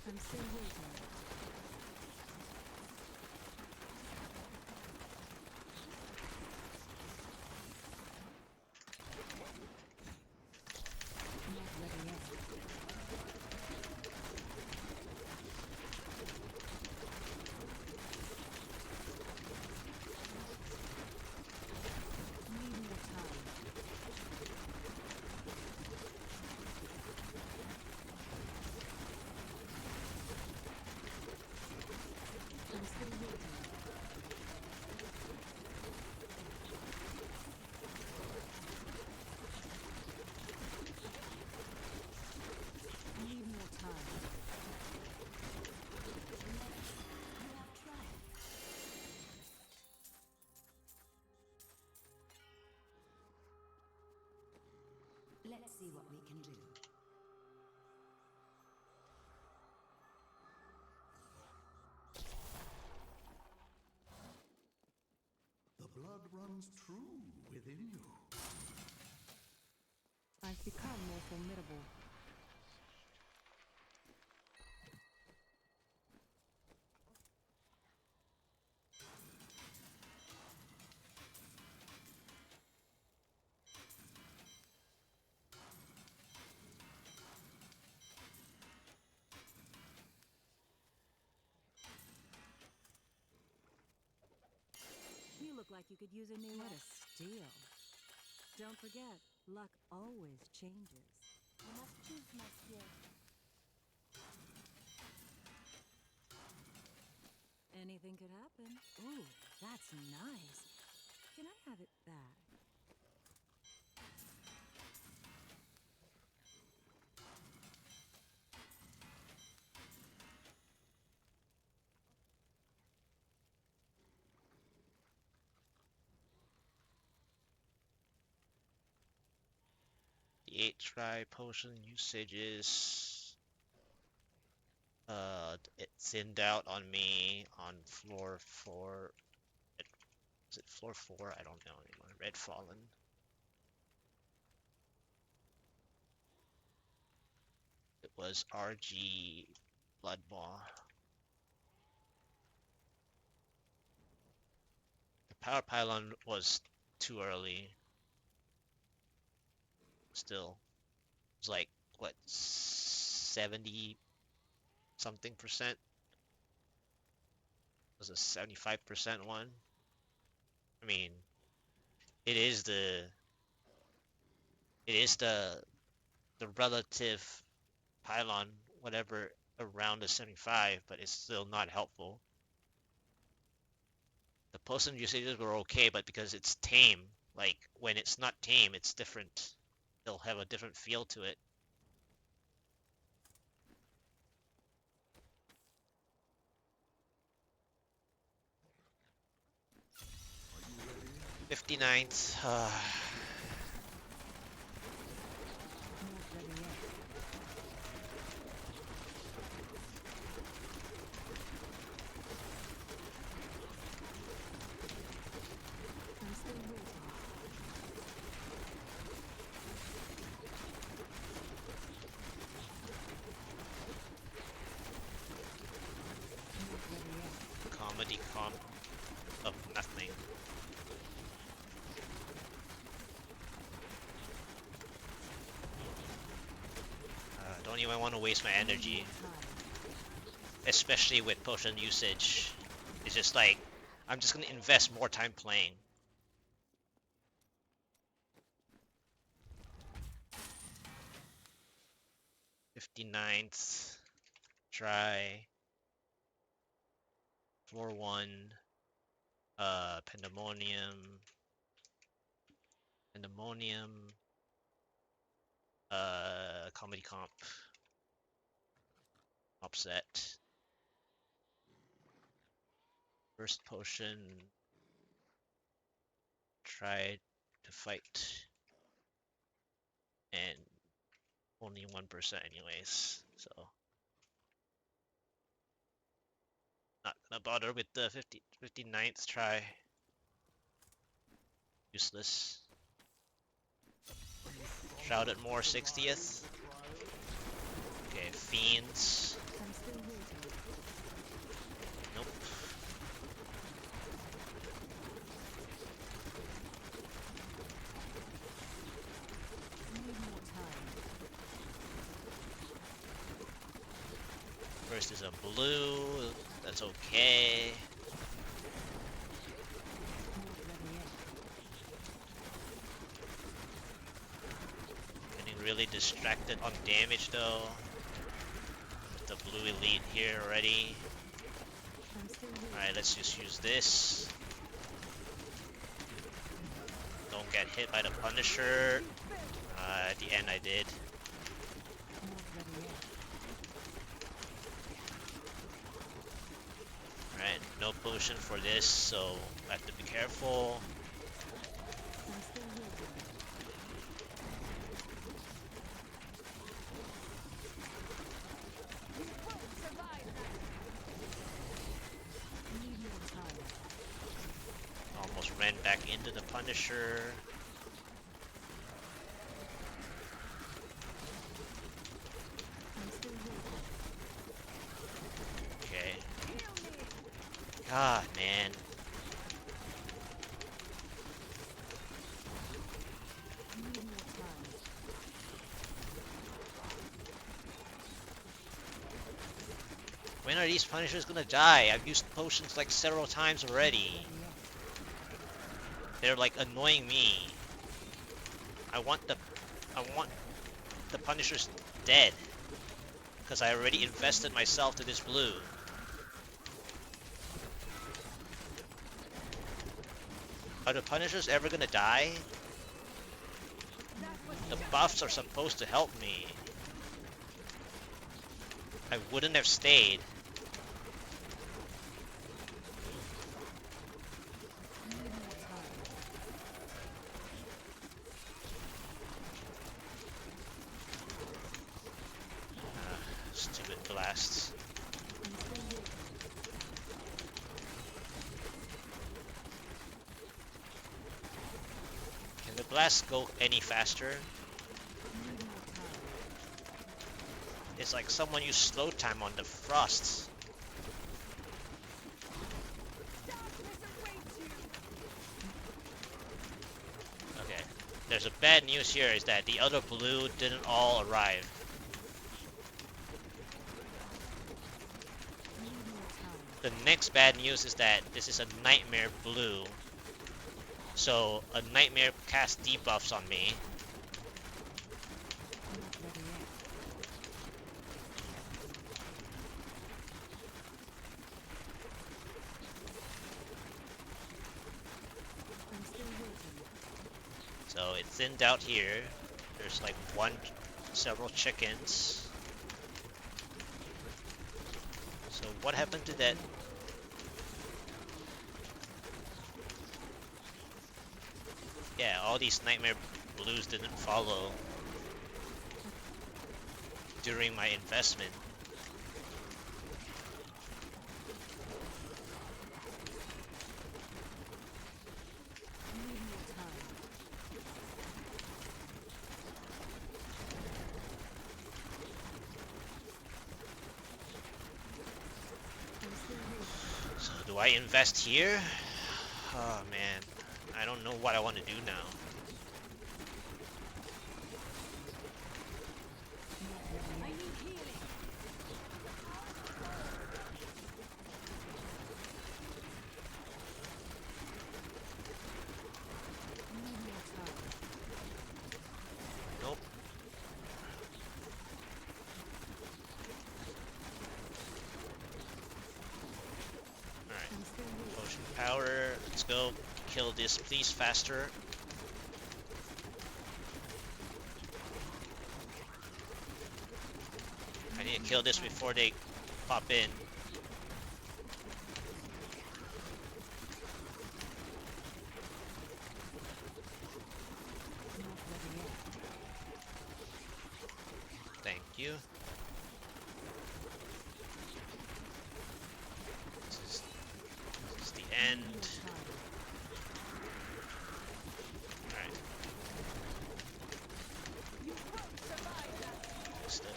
I'm still waiting. Not ready yet. Need more time. I'm still waiting. Need more time. You have tried. Let's see what we can do. The blood runs true within you. I've become more formidable. You look like you could use a new... What a steal. Don't forget, luck always changes. You must choose my skill. Anything could happen. Ooh, that's nice. Can I have it back? The 8 try potion usage is it thinned out on me on floor 4. Is it floor 4? I don't know anymore. Red Fallen. It was RG Blood Maw. The Power Pylon was too early. Still. It was like, what, 70 something percent? It was a 75% one. I mean, it is the the relative pylon, whatever, around the 75, but it's still not helpful. The potion usages were okay, but because it's tame, like when it's not tame, it's different. They'll have a different feel to it. Are you ready? 59th. Not ready yet. I'm still waiting. Not ready yet. Comedy comp of nothing. Don't even want to waste my energy, especially with potion usage. It's just like, I'm just gonna invest more time playing. 59th. Try. Floor 1. Pandemonium. Pandemonium. Comedy comp. Offset. First potion. Try to fight. And only 1% anyways, so not gonna bother with the 59th try. Useless. Shroud at more 60th. Okay, Fiends. I'm still waiting. Nope. Need more time. First is a blue. That's okay. Not ready yet. Getting really distracted on damage though. With the blue elite here already. I'm still waiting. Alright, let's just use this. Don't get hit by the Punisher. At the end I did. Not ready yet. Alright, no potion for this, so I have to be careful. I'm still waiting. You won't survive that. Need more time. Almost ran back into the Punisher. I'm still waiting. Okay. Heal me. God, man. Need more time. When are these Punishers gonna die? I've used potions like several times already. Ready yet. They're like annoying me. I want the Punishers dead. Because I already invested myself to this blue. Are the Punishers ever gonna die? The buffs are supposed to help me. I wouldn't have stayed. Stupid blasts. Can the blast go any faster? It's like someone used slow time on the frosts. Okay. There's a bad news here is that the other blue didn't all arrive. The next bad news is that this is a nightmare blue. So a nightmare casts debuffs on me. So it thinned out here. There's like several chickens. So what happened to that? Yeah, all these nightmare blues didn't follow during my investment. So do I invest here? Oh man, I don't know what I want to do now. Nope. Alright. Potion power. Let's go kill this, please, faster. I need to kill this before they pop in. Thank you. This is the end. Alright. Understood.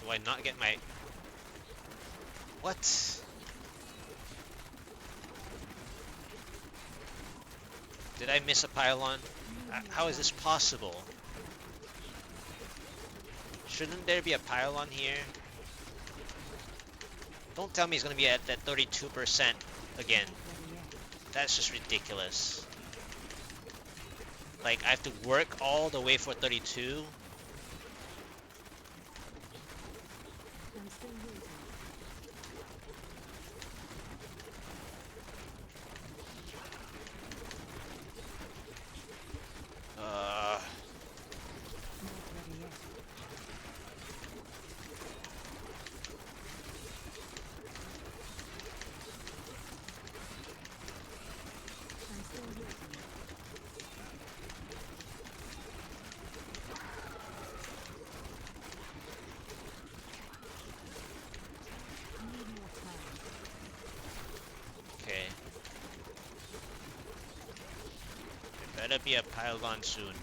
Do I not get my... What? Did I miss a pylon? How is this possible? Shouldn't there be a pylon here? Don't tell me he's gonna be at that 32% again. That's just ridiculous. Like, I have to work all the way for 32? Okay. There better be a pylon soon.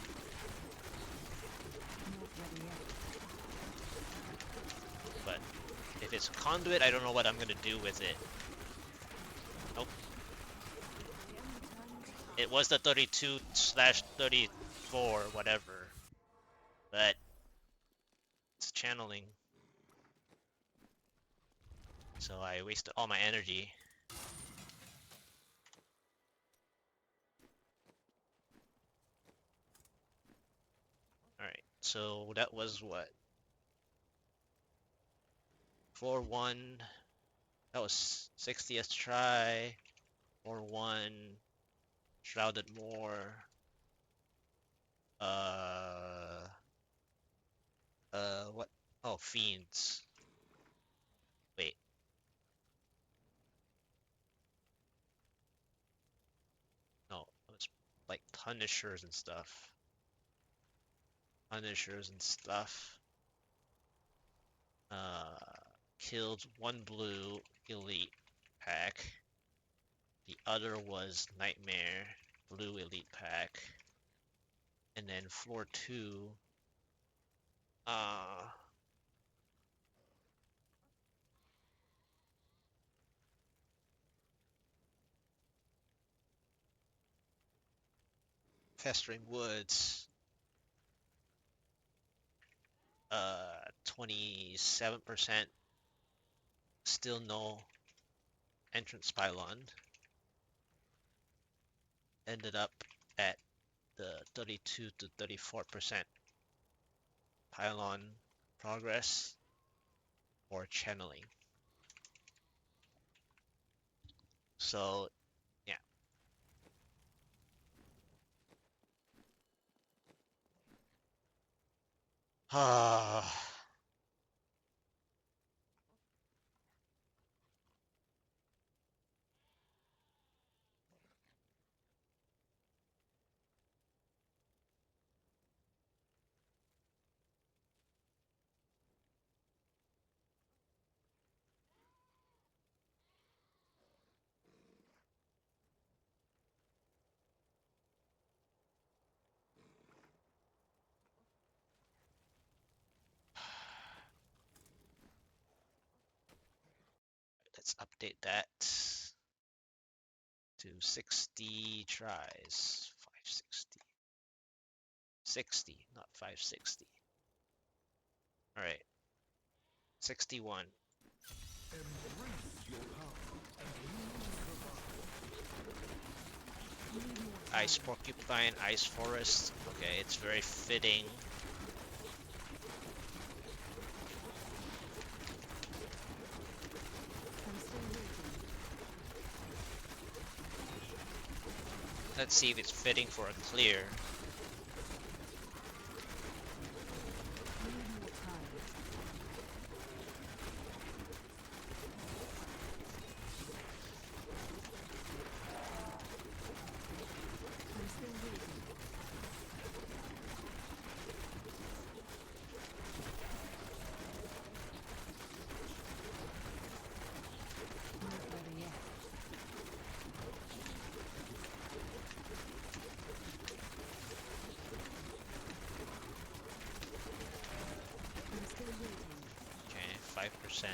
But if it's conduit, I don't know what I'm gonna do with it. Nope. It was the 32/34, whatever. But channeling. So I wasted all my energy. Alright, so that was what? 4-1. That was 60th try. 4-1. Shrouded more. What? Oh, Fiends. Wait. No, it was like Punishers and stuff. Punishers and stuff. Killed one blue elite pack. The other was Nightmare blue elite pack. And then floor 2, Festering Woods, 27%, still no entrance pylon. Ended up at the 32 to 34% pylon progress or channeling. So, yeah. Let's update that to 60 tries. 560. 60, not 560. Alright. 61. Embrace your power and you will survive. Ice Porcupine, Ice Forest. Okay, it's very fitting. I'm still waiting. Let's see if it's fitting for a clear. I need more time. I'm still waiting. Not ready yet. I'm still waiting. Okay, 5%.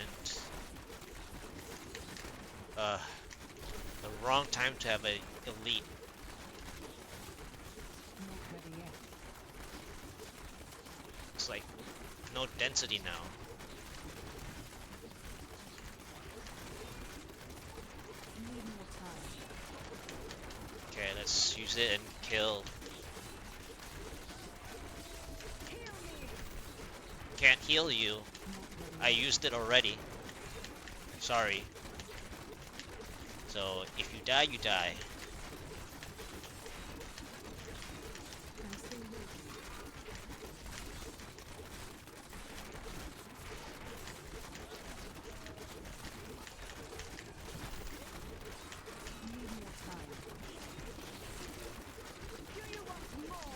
The wrong time to have a elite. Not ready yet. It's like no density now. Need more time. Okay, let's use it and kill. Can't heal you. Not I ready yet. used it already. Sorry. So if you die, you die. I'm still waiting. Need more time. Do you want more?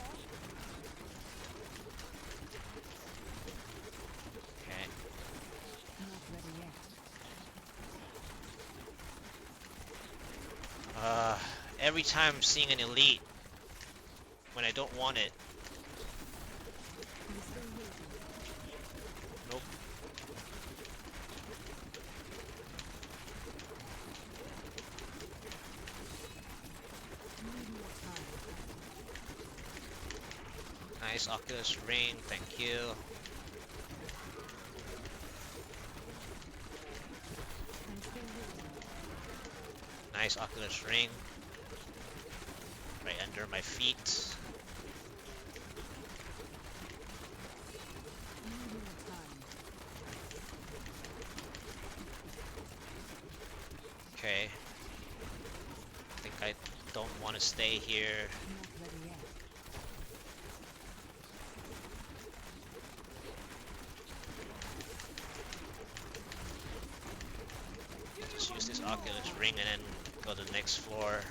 Okay. Not ready yet. Every time I'm seeing an elite when I don't want it. I'm still waiting. Nope. Need more time. Nice Oculus Ring, thank you. Nice Oculus Ring. Right under my feet. Okay. I think I don't want to stay here. Just use this Oculus Ring and then go to the next floor.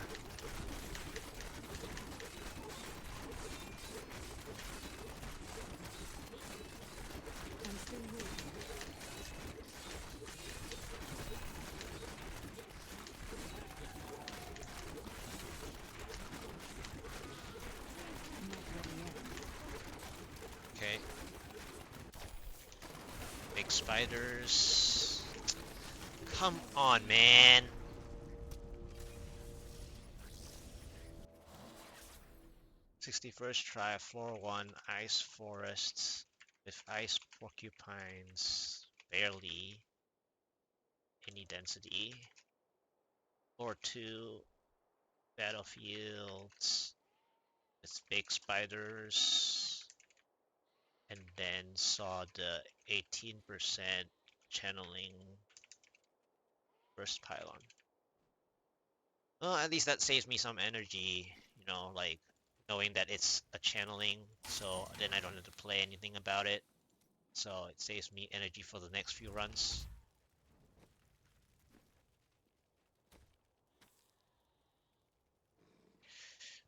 Okay. Big spiders. Come on, man. '61st try, floor 1, ice forests with ice porcupines. Barely any density. Floor 2, battlefields with big spiders. And then saw the 18% channeling burst pylon. Well, at least that saves me some energy, you know, like knowing that it's a channeling, so then I don't have to play anything about it. So it saves me energy for the next few runs.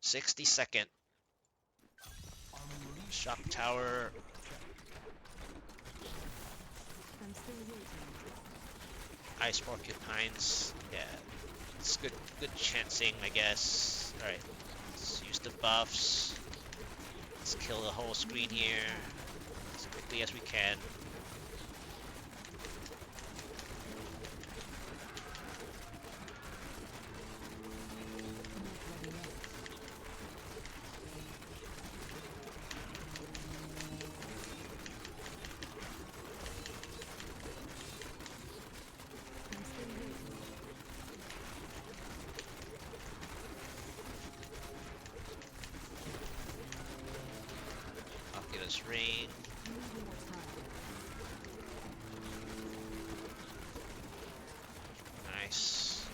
'62nd. Shock Tower. Ice Porcupines. Yeah, it's good chancing, I guess. Alright, let's use the buffs. Let's kill the whole screen here as quickly as we can. Oculus Ring. Nice.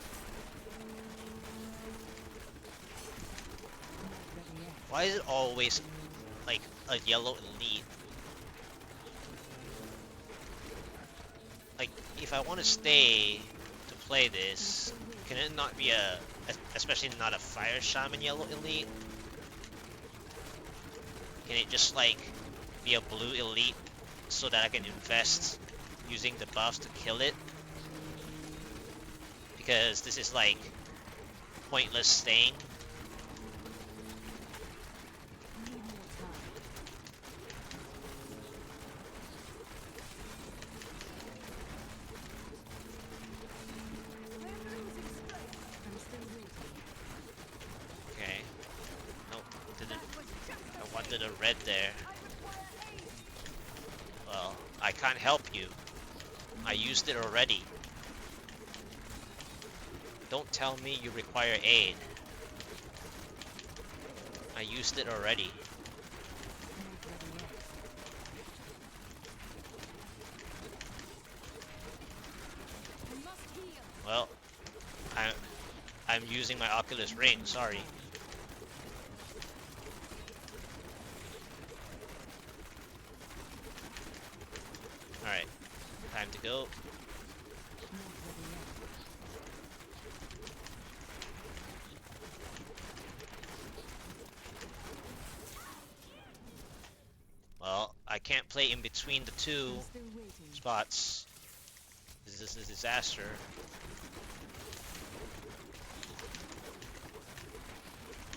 Why is it always like a yellow elite? Like, if I want to stay to play this, can it not be especially not a fire shaman yellow elite? Can it just like be a blue elite so that I can invest using the buffs to kill it? Because this is like pointless staying. Okay. Nope, didn't. I wanted a red there. Well, I can't help you. I used it already. Don't tell me you require aid. I used it already. Well, I'm using my Oculus Ring, sorry. Alright, time to go. Well, I can't play in between the two spots. This is a disaster.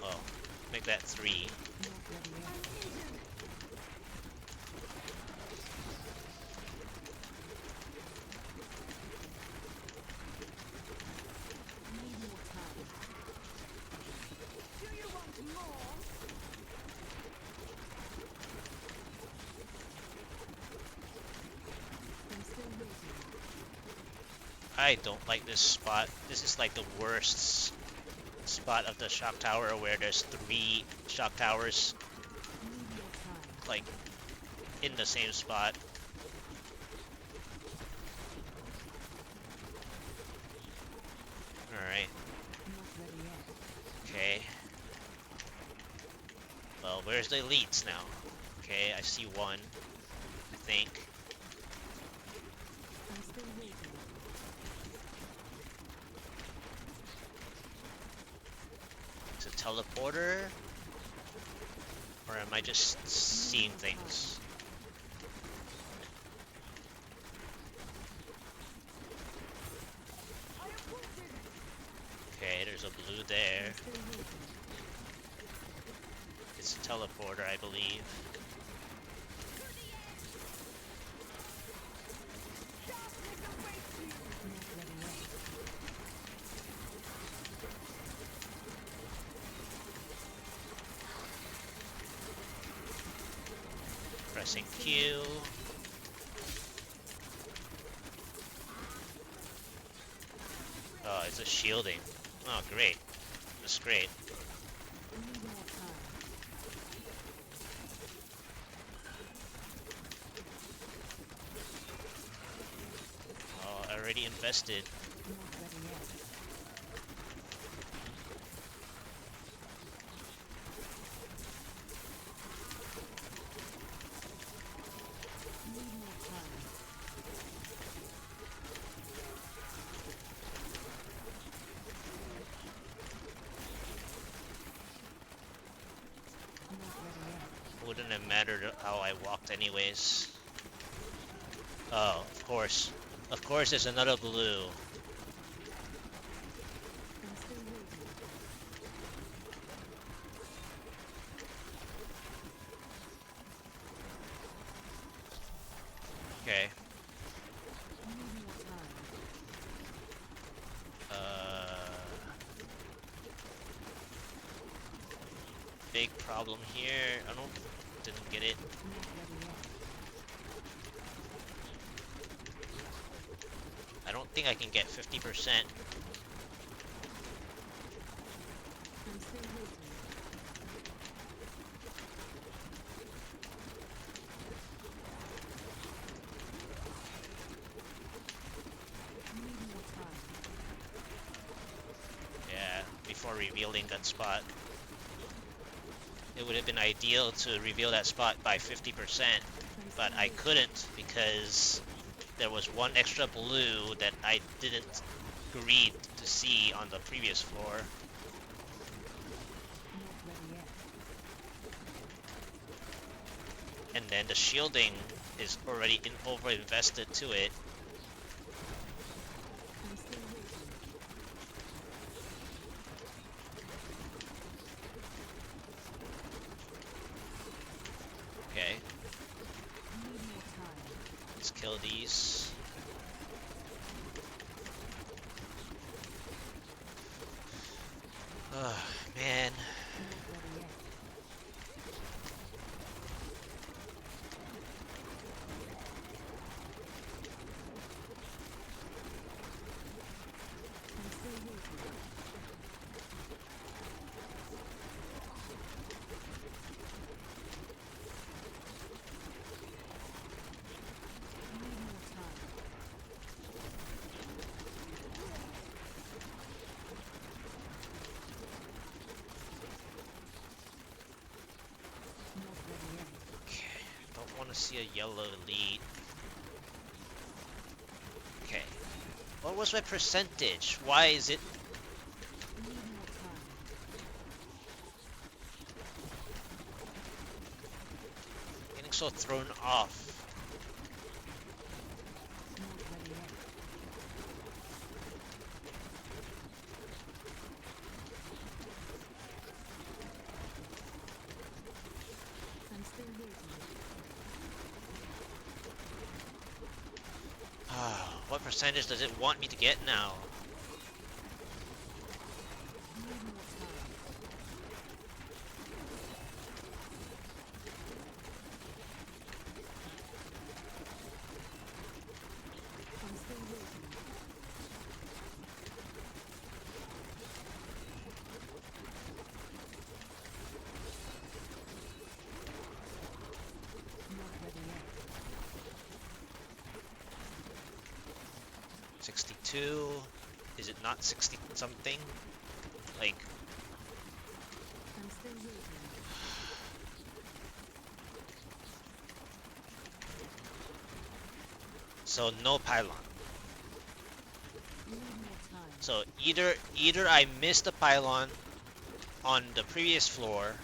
Oh, make that 3. I don't like this spot. This is like the worst spot of the shock tower where there's 3 shock towers like in the same spot. Alright. Okay. Well, where's the elites now? Okay, I see one. I think. It's a teleporter? Or am I just seeing things? Okay, there's a blue there. It's a teleporter, I believe. Pressing Q. Oh, it's a shielding. Oh, great. That's great. Oh, I already invested. Wouldn't have mattered how I walked anyways. Oh, of course. Of course there's another blue. Okay. Big problem here. Didn't get it. I don't think I can get 50%. Yeah, before revealing that spot. It would have been ideal to reveal that spot by 50%, but I couldn't because there was one extra blue that I didn't agree to see on the previous floor. And then the shielding is already over-invested to it. Okay. Let's kill these. Oh, man. Want to see a yellow lead. Okay. What was my percentage? Why is it? Getting so thrown off. What percentage does it want me to get now? 62. Is it not 60 something? Like, I'm still waiting. so no pylon. Need more time. So either I missed the pylon on the previous floor,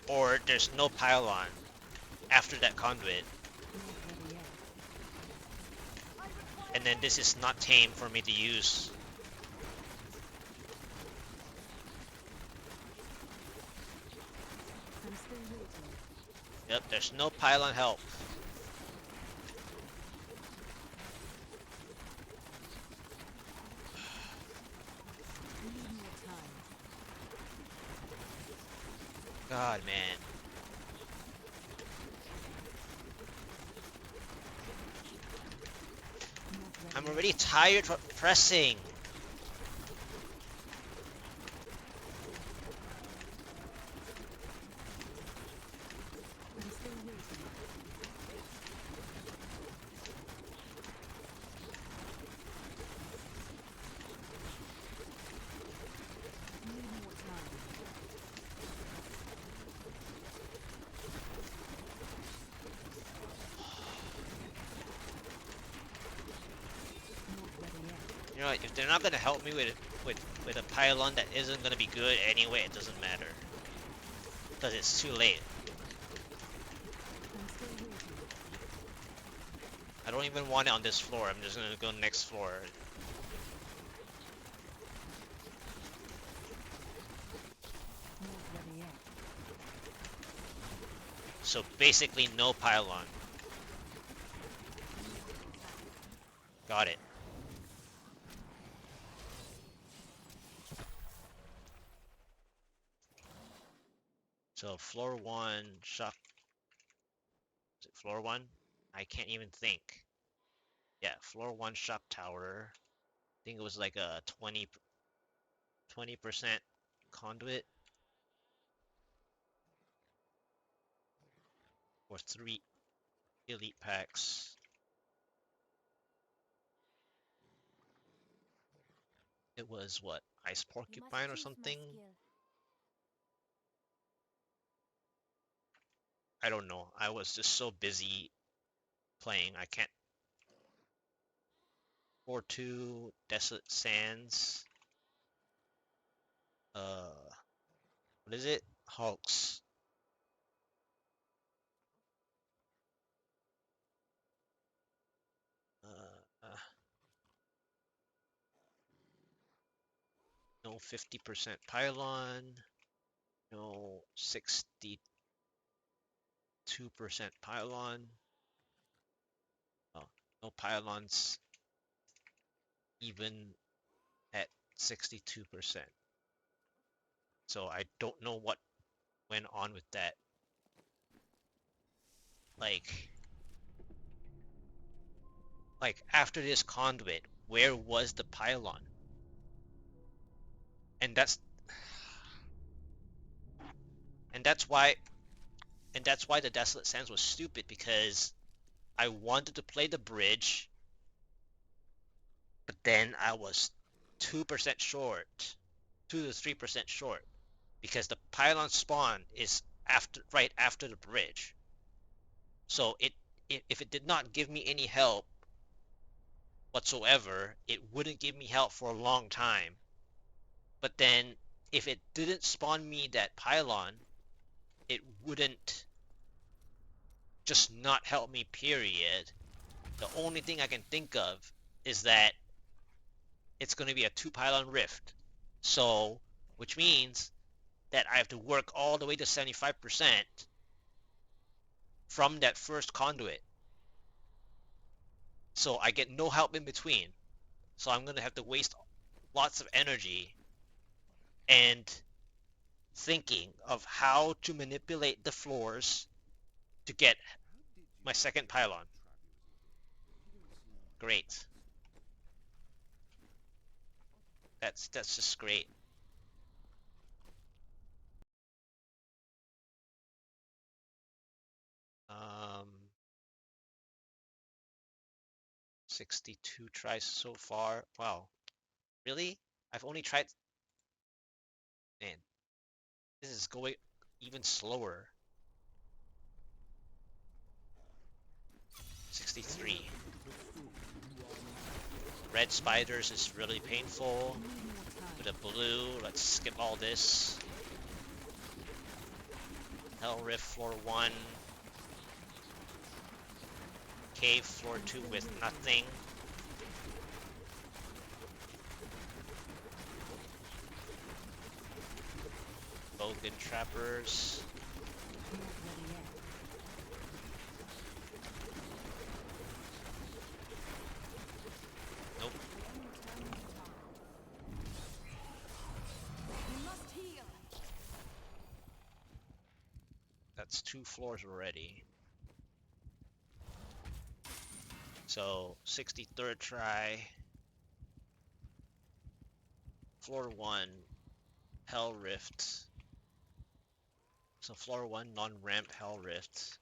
or there's no pylon after that conduit, Not ready yet. and then this is not tame for me to use. I'm still waiting. Yep, there's no pylon help. Need more time. God, man. Not ready I'm yet. already tired of pressing. I'm still waiting. Need more time. Not ready yet. You know what? If they're not gonna help me with a pylon that isn't gonna be good anyway, it doesn't matter. Because it's too late. I'm still waiting. I don't even want it on this floor. I'm just gonna go next floor. Not ready yet. So basically no pylon. Got it. So floor 1, shock. Is it floor 1? I can't even think. Yeah, floor 1 shock tower. I think it was like a 20% conduit. Or 3 elite packs. It was what? Ice You must Porcupine or choose my something? skill. I don't know. I was just so busy playing. I can't. 4-2 Desolate Sands. What is it? Hulks. No 50% pylon. No 62% pylon. Oh, no pylons even at 62%. So I don't know what went on with that. Like, after this conduit, where was the pylon? And that's and that's why the Desolate Sands was stupid, because I wanted to play the bridge, but then I was 2% short, 2 to 3% short, because the pylon spawn is right after the bridge. So if it did not give me any help whatsoever, it wouldn't give me help for a long time. But then if it didn't spawn me that pylon, it wouldn't just not help me, period. The only thing I can think of is that it's going to be a 2 pylon rift. So, which means that I have to work all the way to 75% from that first conduit. So I get no help in between. So I'm going to have to waste lots of energy and thinking of how to manipulate the floors to get my second pylon. Great. That's just great. Um, 62 tries so far. Wow. Really? I've only tried... Man, this is going even slower. 63. Red spiders is really painful. With a blue, let's skip all this. Hell Rift floor 1. Cave floor 2 with nothing. Bogan trappers. Nope. That's 2 floors already. So 63rd try. Floor 1. Hell Rift. So floor 1 non-ramp Hell Rift.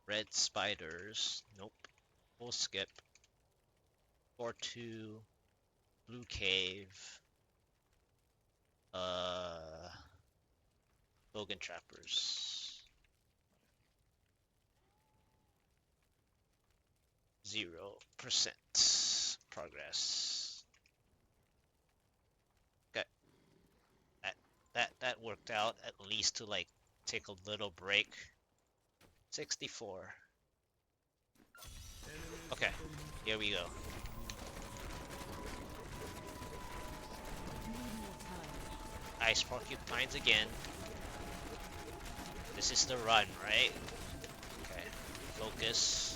Red spiders. Nope. We'll skip. Floor 2. Blue cave. Bogan trappers. 0% progress. Okay. That worked out at least to like take a little break. 64. Okay, here we go. Ice Porcupines again. This is the run, right? Okay, focus.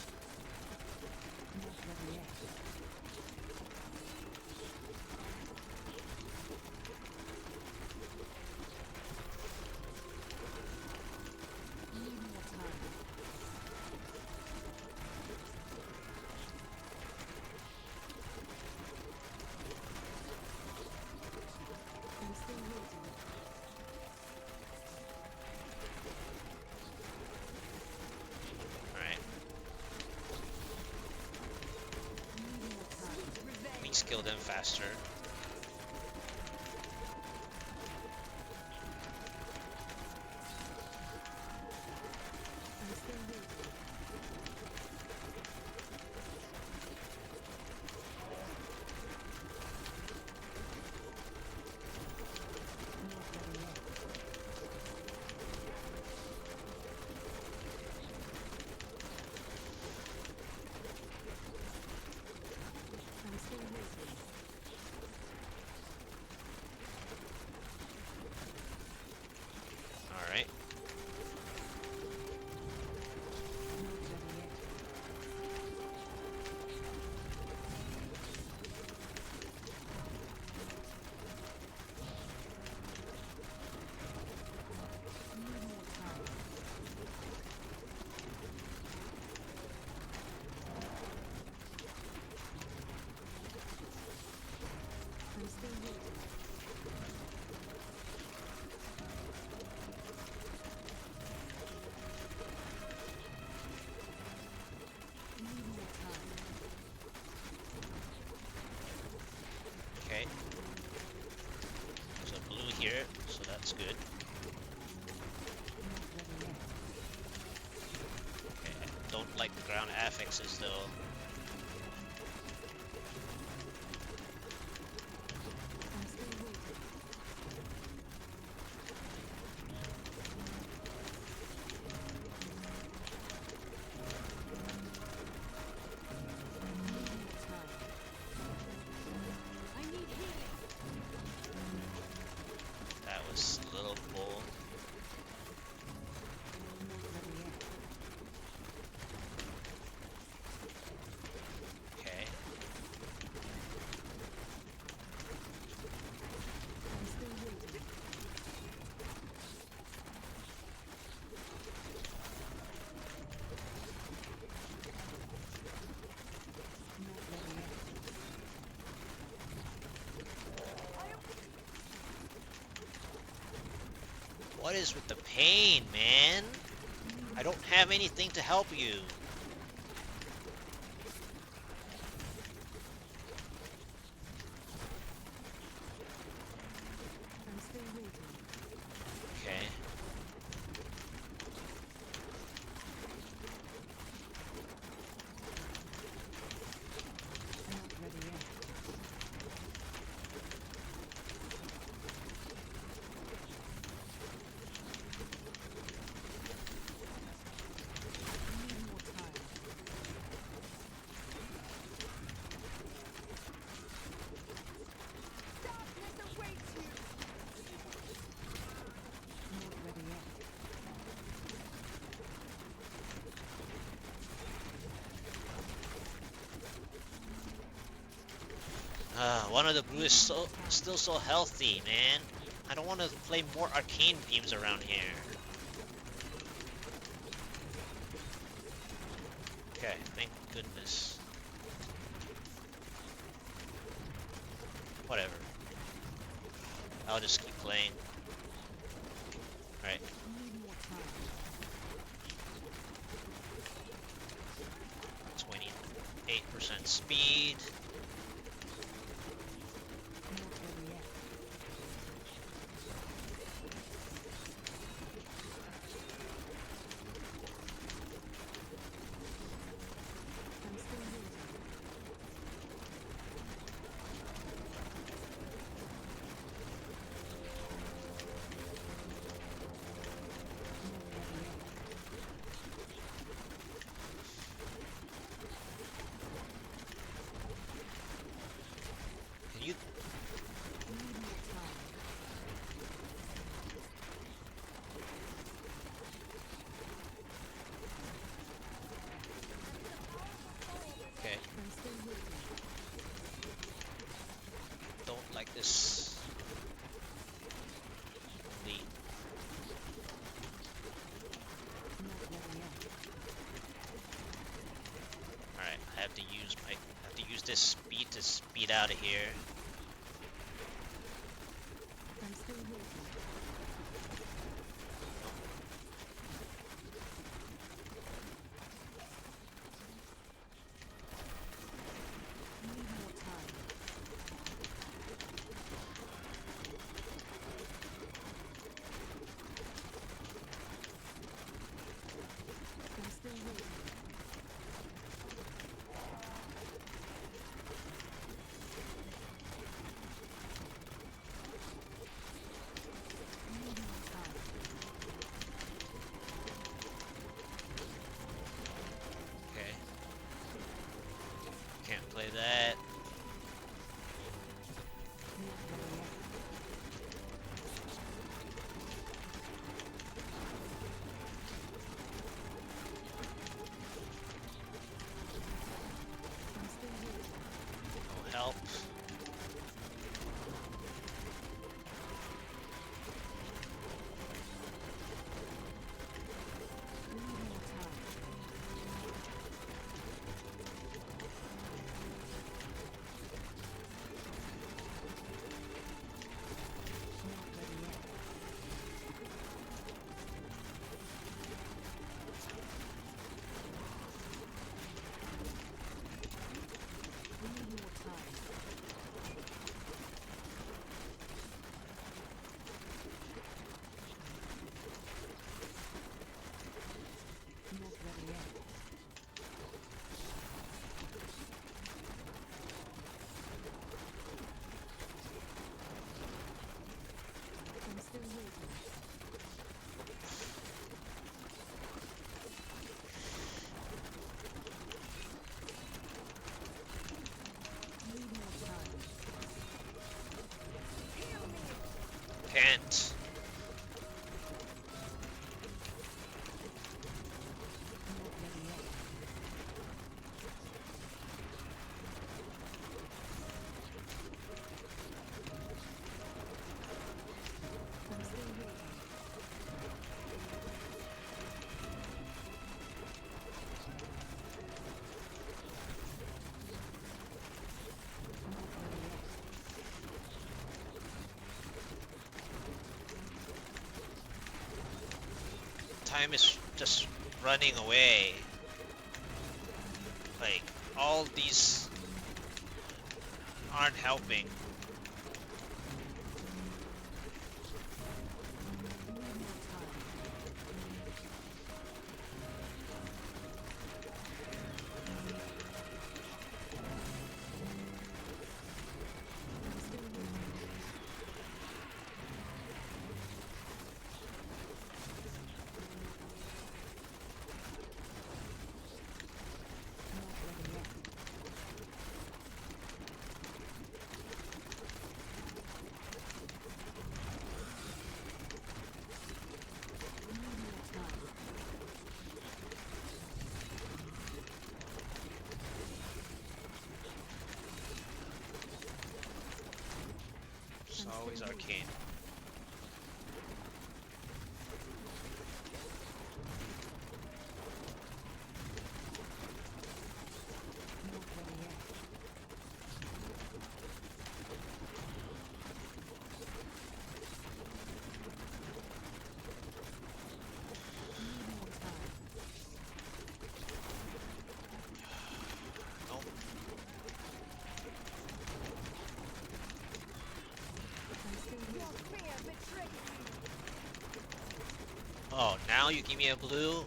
Kill them faster. Okay. So blue here, so that's good. Okay, I don't like the ground affixes though. What is with the pain, man? I don't have anything to help you. One of the blue is still so healthy, man. I don't want to play more arcane beams around here. Okay, thank goodness. Whatever. I'll just keep playing. Alright. 28% speed. Can you? Okay. Don't like this. Lead. Alright, I have to use this speed to speed out of here. Okay. Can't play that. No help. Can't. Time is just running away. Like, all these aren't helping. Always arcane. Not ready yet. Need more time. Nope. I'm still Your using. fear betrays you. Oh, now you give me a blue?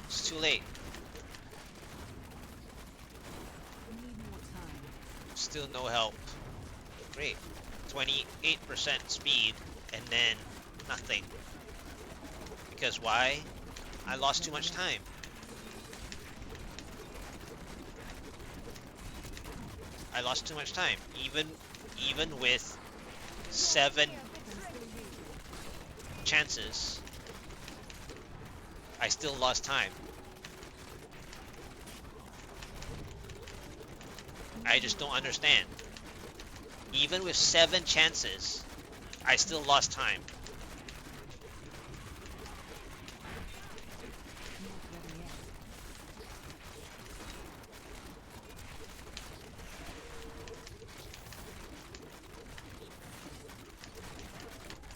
It's too late. Need more time. Still no help. Great. 28% speed, and then nothing. Because why? I lost too much time. I lost too much time. Even with 7 chances, I still lost time. I just don't understand. Even with 7 chances, I still lost time. Not ready yet.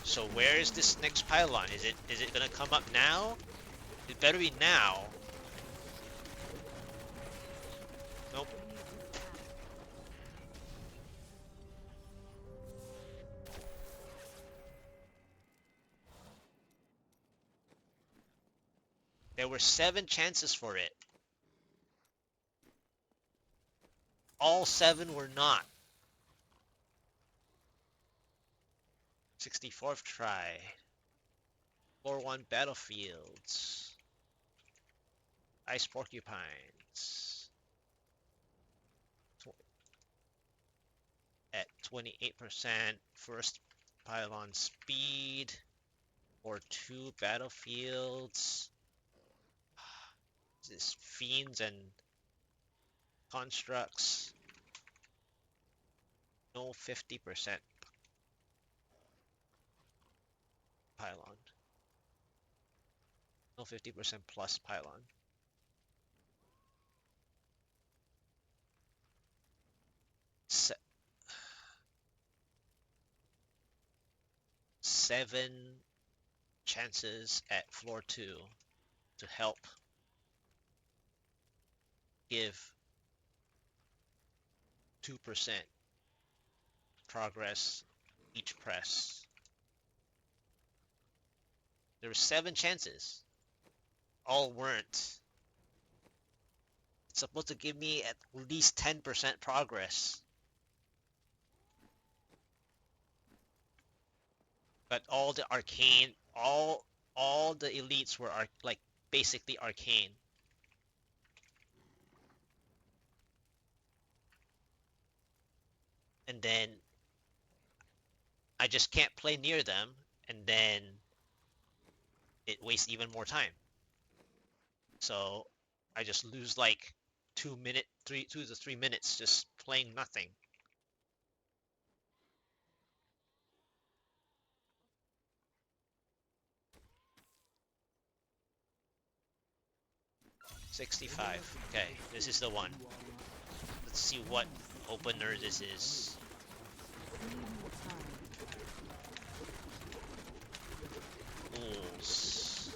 So where is this next pylon? Is it gonna come up now? It better be now. Nope. There were 7 chances for it. All 7 were not. 64th try. Floor 1 battlefields. Ice Porcupines. At 28%. First pylon speed. Or 2 battlefields. This fiends and constructs. No 50% pylon. No 50% plus pylon. Se 7 chances at floor 2 to help give 2% progress each press. There were 7 chances. All weren't. It's supposed to give me at least 10% progress. But all the arcane, all the elites were like basically arcane. And then I just can't play near them, and then it wastes even more time. So I just lose like 2 to 3 minutes just playing nothing. $65. Okay, this is the one. Let's see what opener this is. Need more time. Ghouls.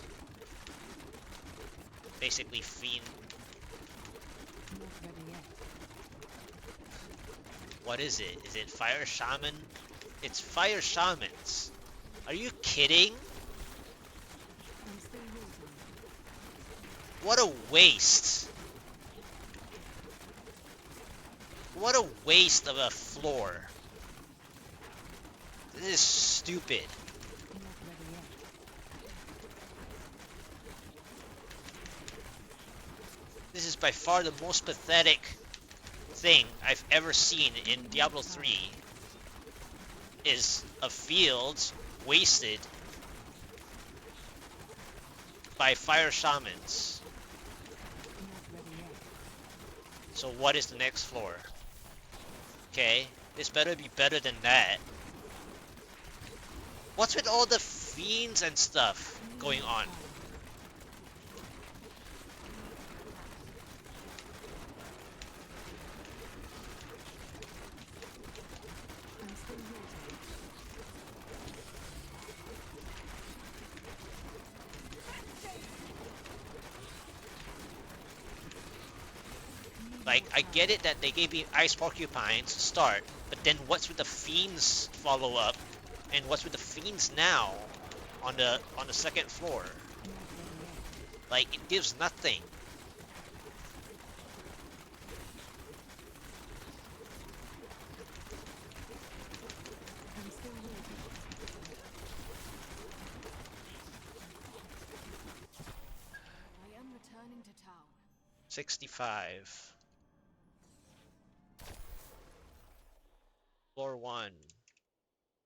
Basically fiend. Not ready yet. What is it? Is it fire shaman? It's fire shamans. Are you kidding? I'm still using. What a waste. What a waste of a floor. This is stupid. Not ready yet. This is by far the most pathetic thing I've ever seen in Diablo 3. Is a field wasted by fire shamans. Not ready yet. So what is the next floor? Okay, this better be better than that. What's with all the fiends and stuff going on? I'm still waiting. Like, I get it that they gave me Ice Porcupines to start, but then what's with the fiends follow up? And what's with the fiends now on the second floor? Like, it gives nothing. I'm still waiting. I am returning to town. 65. Floor 1.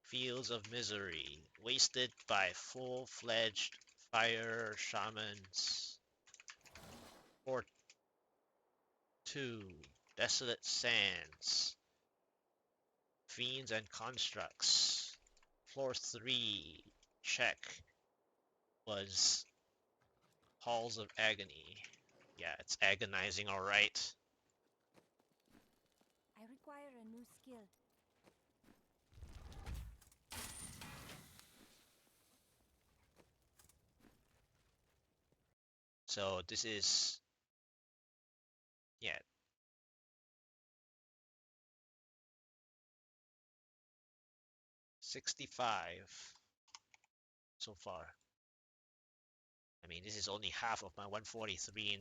Fields of Misery. Wasted by full-fledged fire shamans. Floor 2. Desolate Sands. Fiends and Constructs. Floor 3. Check. Was Halls of Agony. Yeah, it's agonizing, alright. I require a new skill. So this is, yeah, 65 so far. I mean, this is only half of my 143 in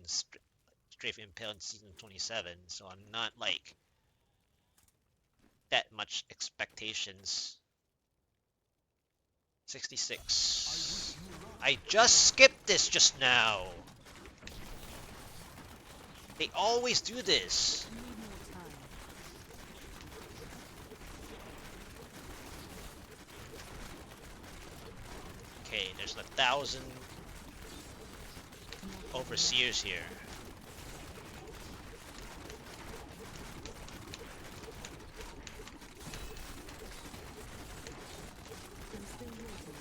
Strafe Impale in Season 27, so I'm not, like, that much expectations. 66. I just skipped this just now. They always do this. I need more time. Okay, there's 1,000 overseers here. I'm still waiting.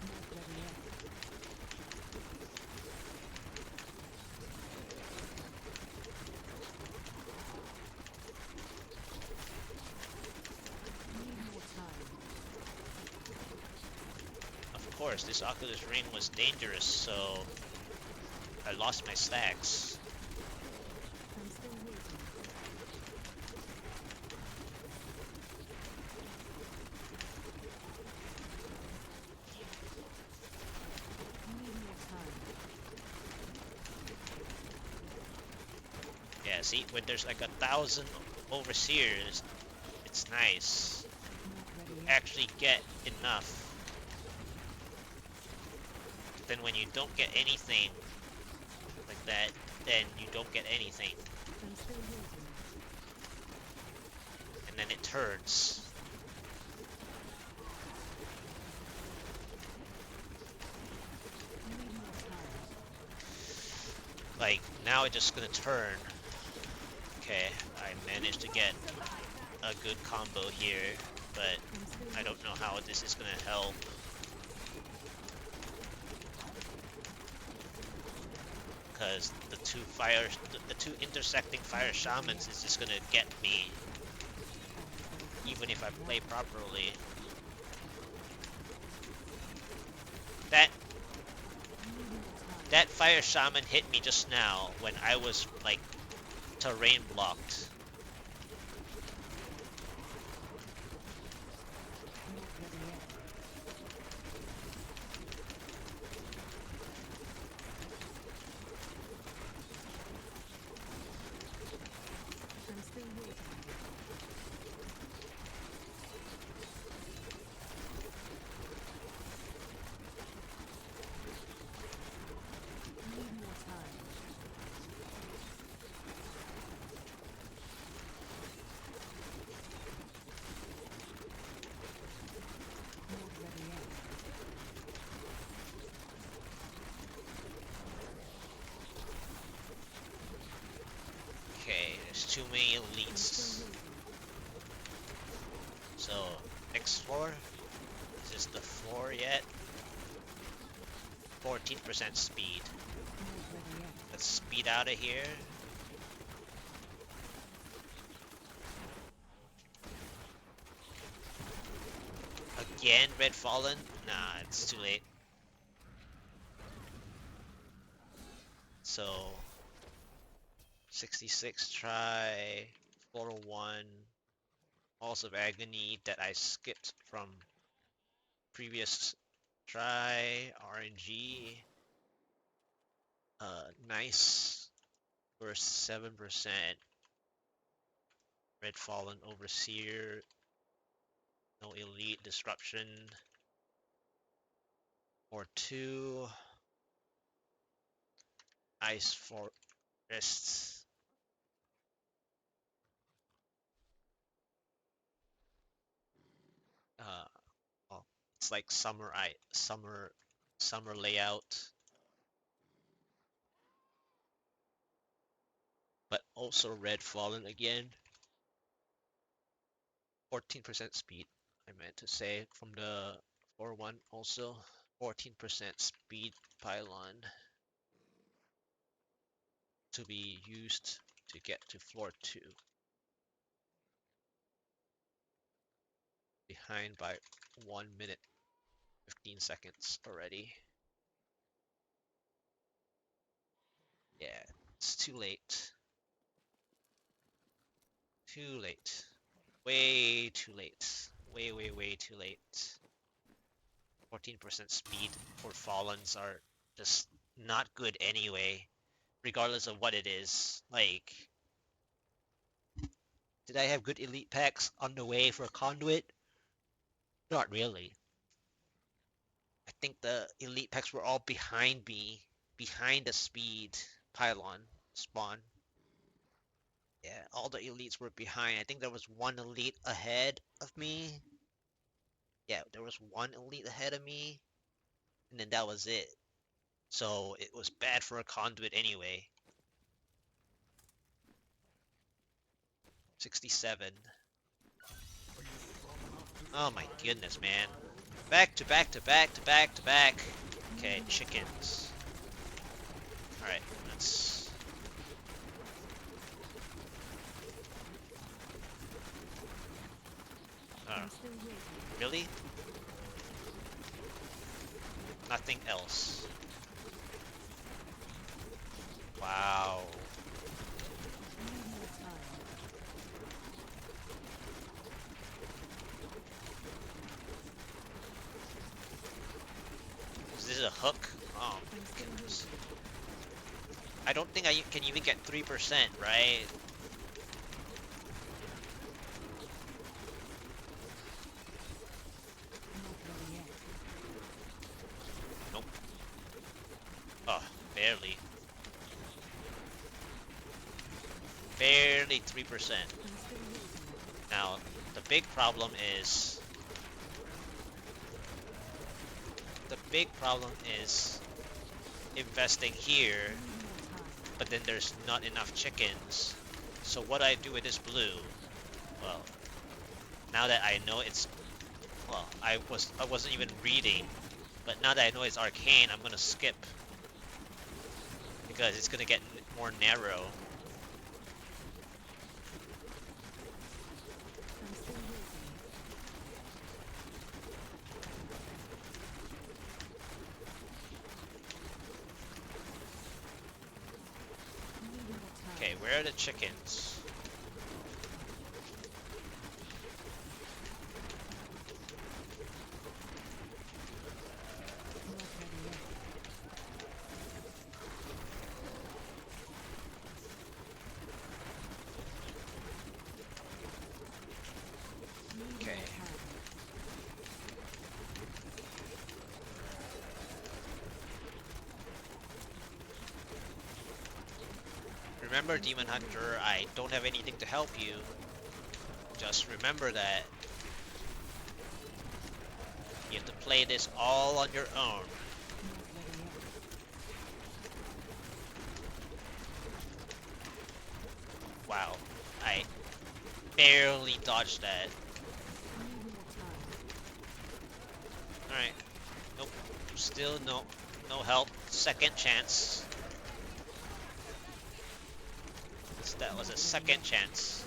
Not ready yet. Need more time. Of course, this Oculus Ring was dangerous, so I lost my stacks. I'm still waiting. Need more time. Yeah, see, when there's like 1,000 overseers, it's nice. Not ready yet. Actually get enough. Then when you don't get anything like that, then you don't get anything. I'm still waiting. And then it turns. Need more time. Like, now it's just gonna turn. Okay, I managed to get a good combo here, but I'm still I don't know how this is gonna help. Because the two intersecting fire shamans is just gonna get me, even if I play properly. That fire shaman hit me just now when I was like terrain blocked. not ready yet. I'm still waiting. Need more time. There's too many elites. So, next floor? Is this the floor yet? 14% speed. Let's speed out of here. Again, Red Fallen? Nah, it's too late. So, 66 try, 401, Halls of Agony that I skipped from previous try, RNG. Nice. Burst 7%. Red Fallen Overseer. No Elite Disruption. Or 2. Ice Forests. Well, it's like summer layout. But also Red Fallen again. 14% speed, I meant to say, from the 4-1 also. 14% speed pylon to be used to get to floor 2. Behind by 1 minute 15 seconds already. Yeah, it's too late. Too late. Way too late. Way too late. 14% speed for Fallens are just not good anyway, regardless of what it is. Like, did I have good elite packs on the way for Conduit? Not really. I think the elite packs were all behind me, behind the speed pylon spawn. Yeah, all the elites were behind. I think there was one elite ahead of me. Yeah, there was one elite ahead of me, and then that was it. So it was bad for a conduit anyway. 67. Oh my goodness, man. Back to back to back to back to back. Okay, chickens. Alright, let's... Really? Nothing else. Wow. Is this a hook? Oh my goodness. I don't think I can even get 3%, right? Nope. Oh, barely. Barely 3%. Now, the big problem is... investing here, but then there's not enough chickens. So what I do with this blue, well, now that I know it's, well, I wasn't even reading, but now that I know it's arcane, I'm gonna skip because it's gonna get more narrow. Okay, where are the chickens? Okay. Remember, Demon Hunter, I don't have anything to help you. Just remember that. You have to play this all on your own. Wow. barely dodged that. Alright. Nope. Still no help. Second chance. That was a second chance.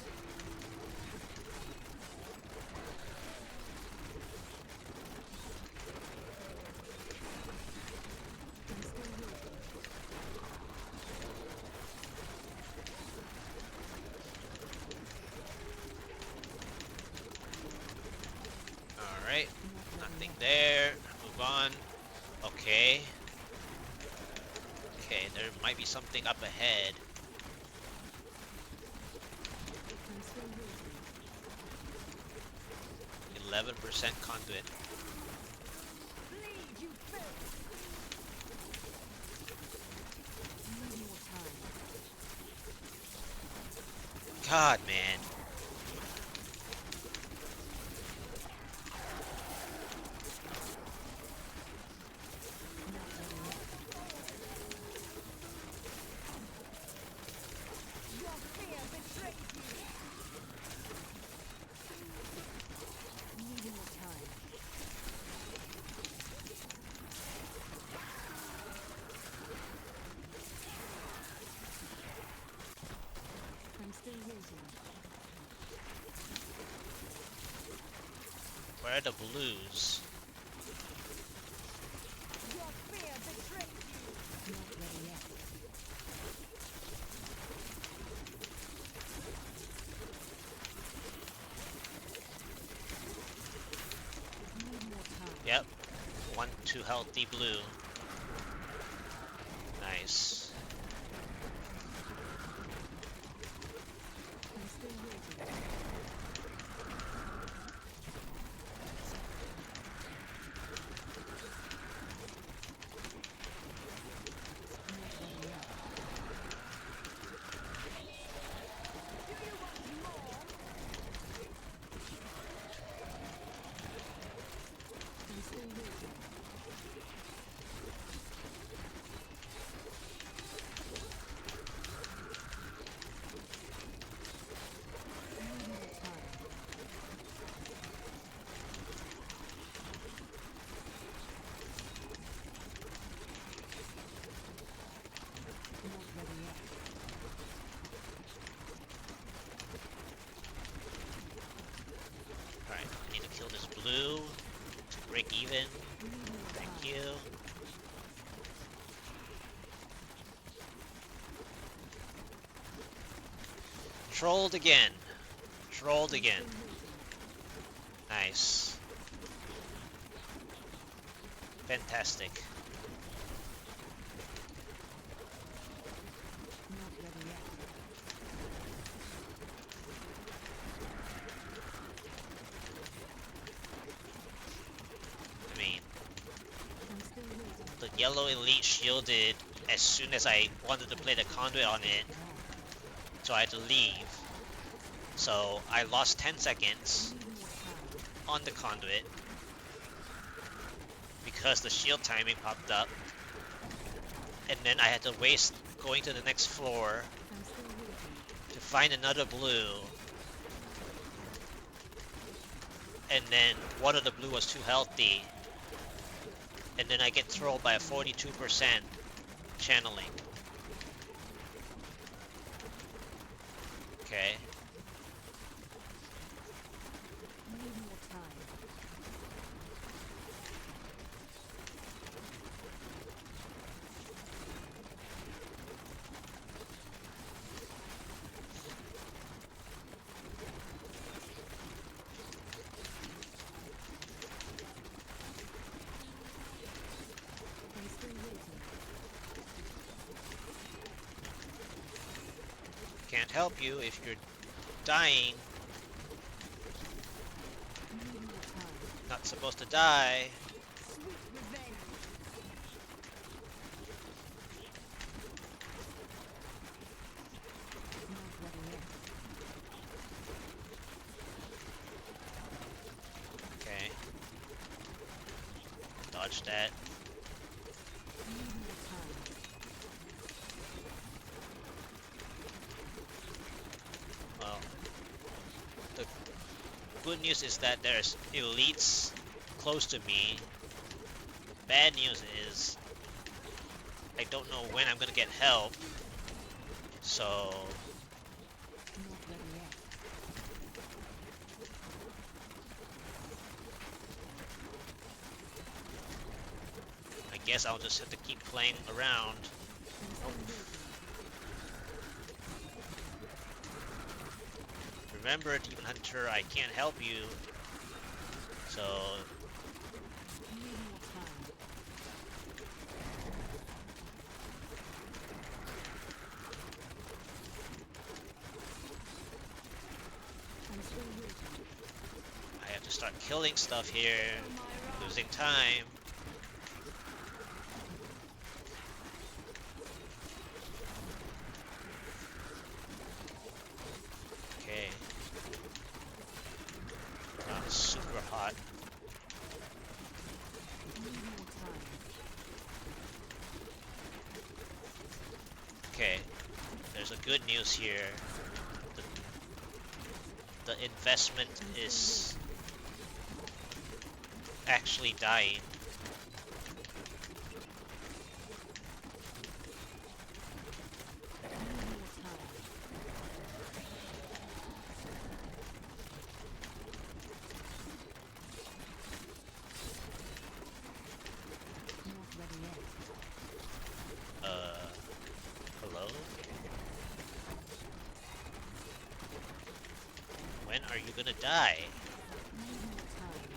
Alright. Nothing there. Move on. Okay. Okay, there might be something up ahead. 11% conduit. Bleed, you filth! God, man. Your fear betrays you! Needing more time. I'm still waiting. Where are the blues? Your fear betrays you! Not ready yet. Need more time. Yep. 1 2 healthy blue. Nice. I'm still waiting. Not ready yet. Do you want more? I'm still waiting. Need more time. Not ready yet. Alright, I need to kill this blue to break even. Need more Thank time. you. Trolled again. Trolled again. Still waiting. Nice. Fantastic. Not ready yet. I mean, I'm still waiting. the yellow elite shielded as soon as I wanted to play the conduit on it, so I had to leave. So I lost 10 seconds Need more time. on the conduit because the shield timing popped up, and then I had to waste going to the next floor I'm still waiting. to find another blue, and then one of the blue was too healthy, and then I get trolled by a 42% channeling. Okay. Need more time. I'm still waiting. Can't help you if you're dying. Need more time. Not supposed to die. Sweet revenge. Not ready yet. Okay. Dodge that. Need more time. Well, good news is that there's elites close to me. Bad news is I don't know when I'm gonna get help. So Not ready yet. I guess I'll just have to keep playing around. I'm still waiting. Remember, Demon Hunter, I can't help you. So Need more time. I'm still waiting. I have to start killing stuff here. Losing time. Okay. Not super hot. Need more time. Okay. There's a good news here. The investment is actually dying. Need more time. Not ready yet. Hello? When are you gonna die? Need more time.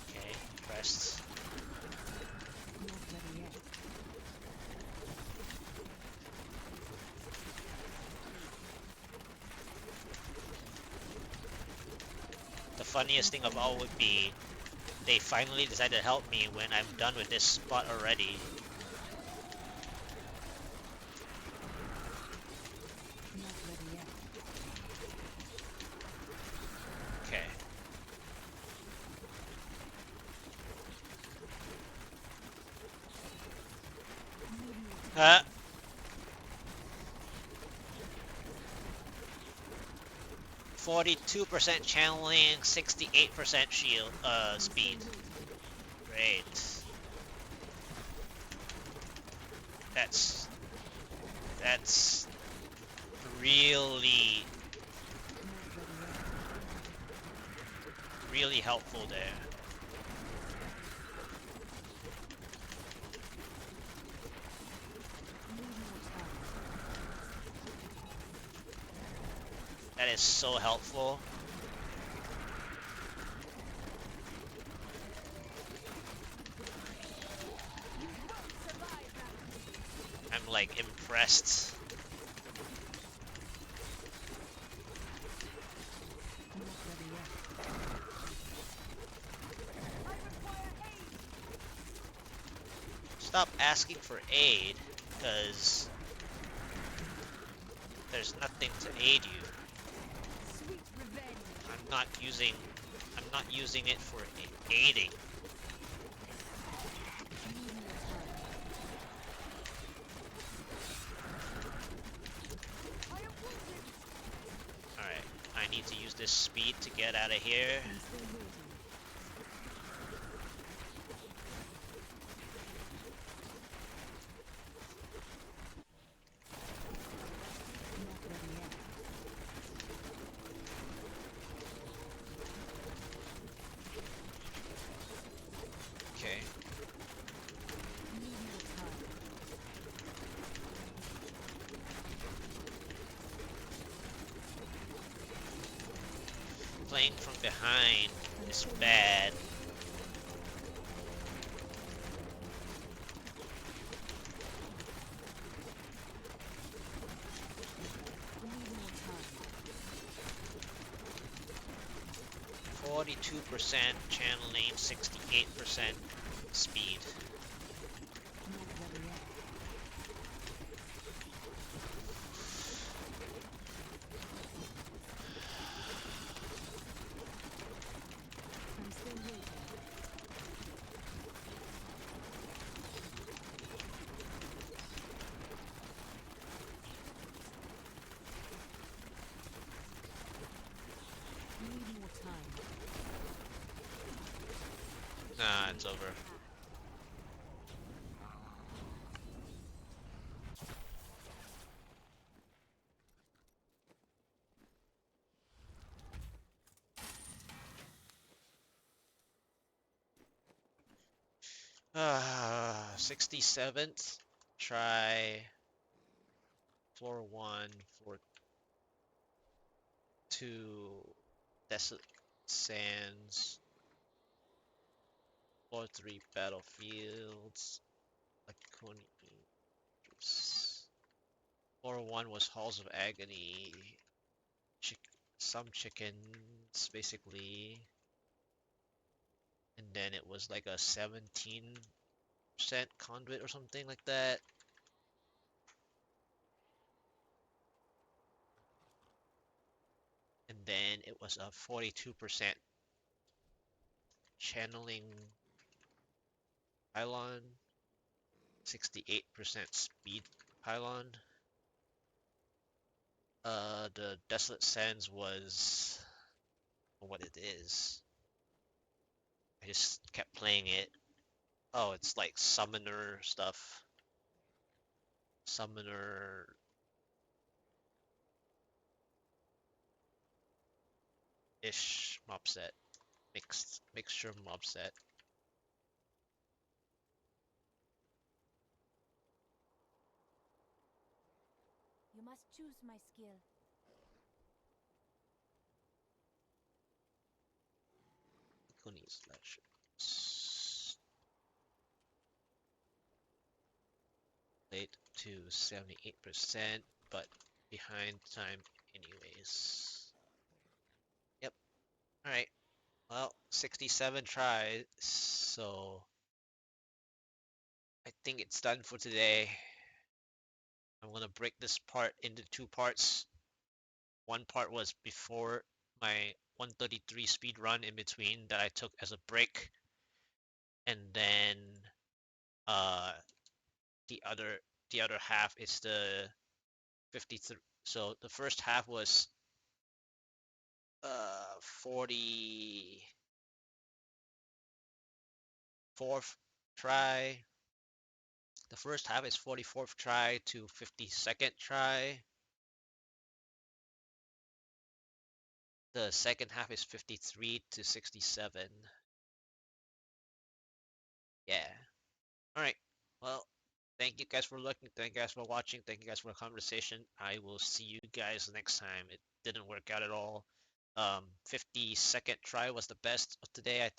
Okay, pressed. Not ready yet. The funniest thing of all would be they finally decided to help me when I'm done with this spot already. Not ready yet. Okay. Need more time. 42% channeling, 68% shield, speed. Great. That's really, Not ready yet. really helpful there. Need more time. That is so helpful. I'm like impressed. Not ready yet. Stop asking for aid, because there's nothing to aid you. Sweet revenge. I'm not using it for aiding. Need more time. I am wounded. Alright, I need to use this speed to get out of here. I'm still waiting. Not ready yet. Okay. Need more time. Playing from behind is bad. Need more time. 42% channeling, 68% speed. Not ready yet. I'm still waiting. Nah, it's over. Ah, 67th. Try floor 1, floor 2, Desolate Sands, floor 3, Battlefields, Agony. Floor 1 was Halls of Agony, some chickens, basically, and then it was like a 17% conduit or something like that. And then it was a 42% channeling pylon, 68% speed pylon. The Desolate Sands was what it is. I just kept playing it. Oh, it's like summoner stuff. Summoner ish mob set. Mixture mob set. You must choose my skill. Agony slash late to 78%, but behind time anyways. Yep. Alright. Well, 67 tries, so I think it's done for today. I'm gonna break this part into two parts. One part was before my 133 speed run in between that I took as a break, and then uh the other half is the 53. So the first half was 44th try. The first half is 44th try to 52nd try. The second half is 53 to 67. Yeah. All right. Well, thank you guys for looking. Thank you guys for watching. Thank you guys for the conversation. I will see you guys next time. It didn't work out at all. 52nd try was the best of today, I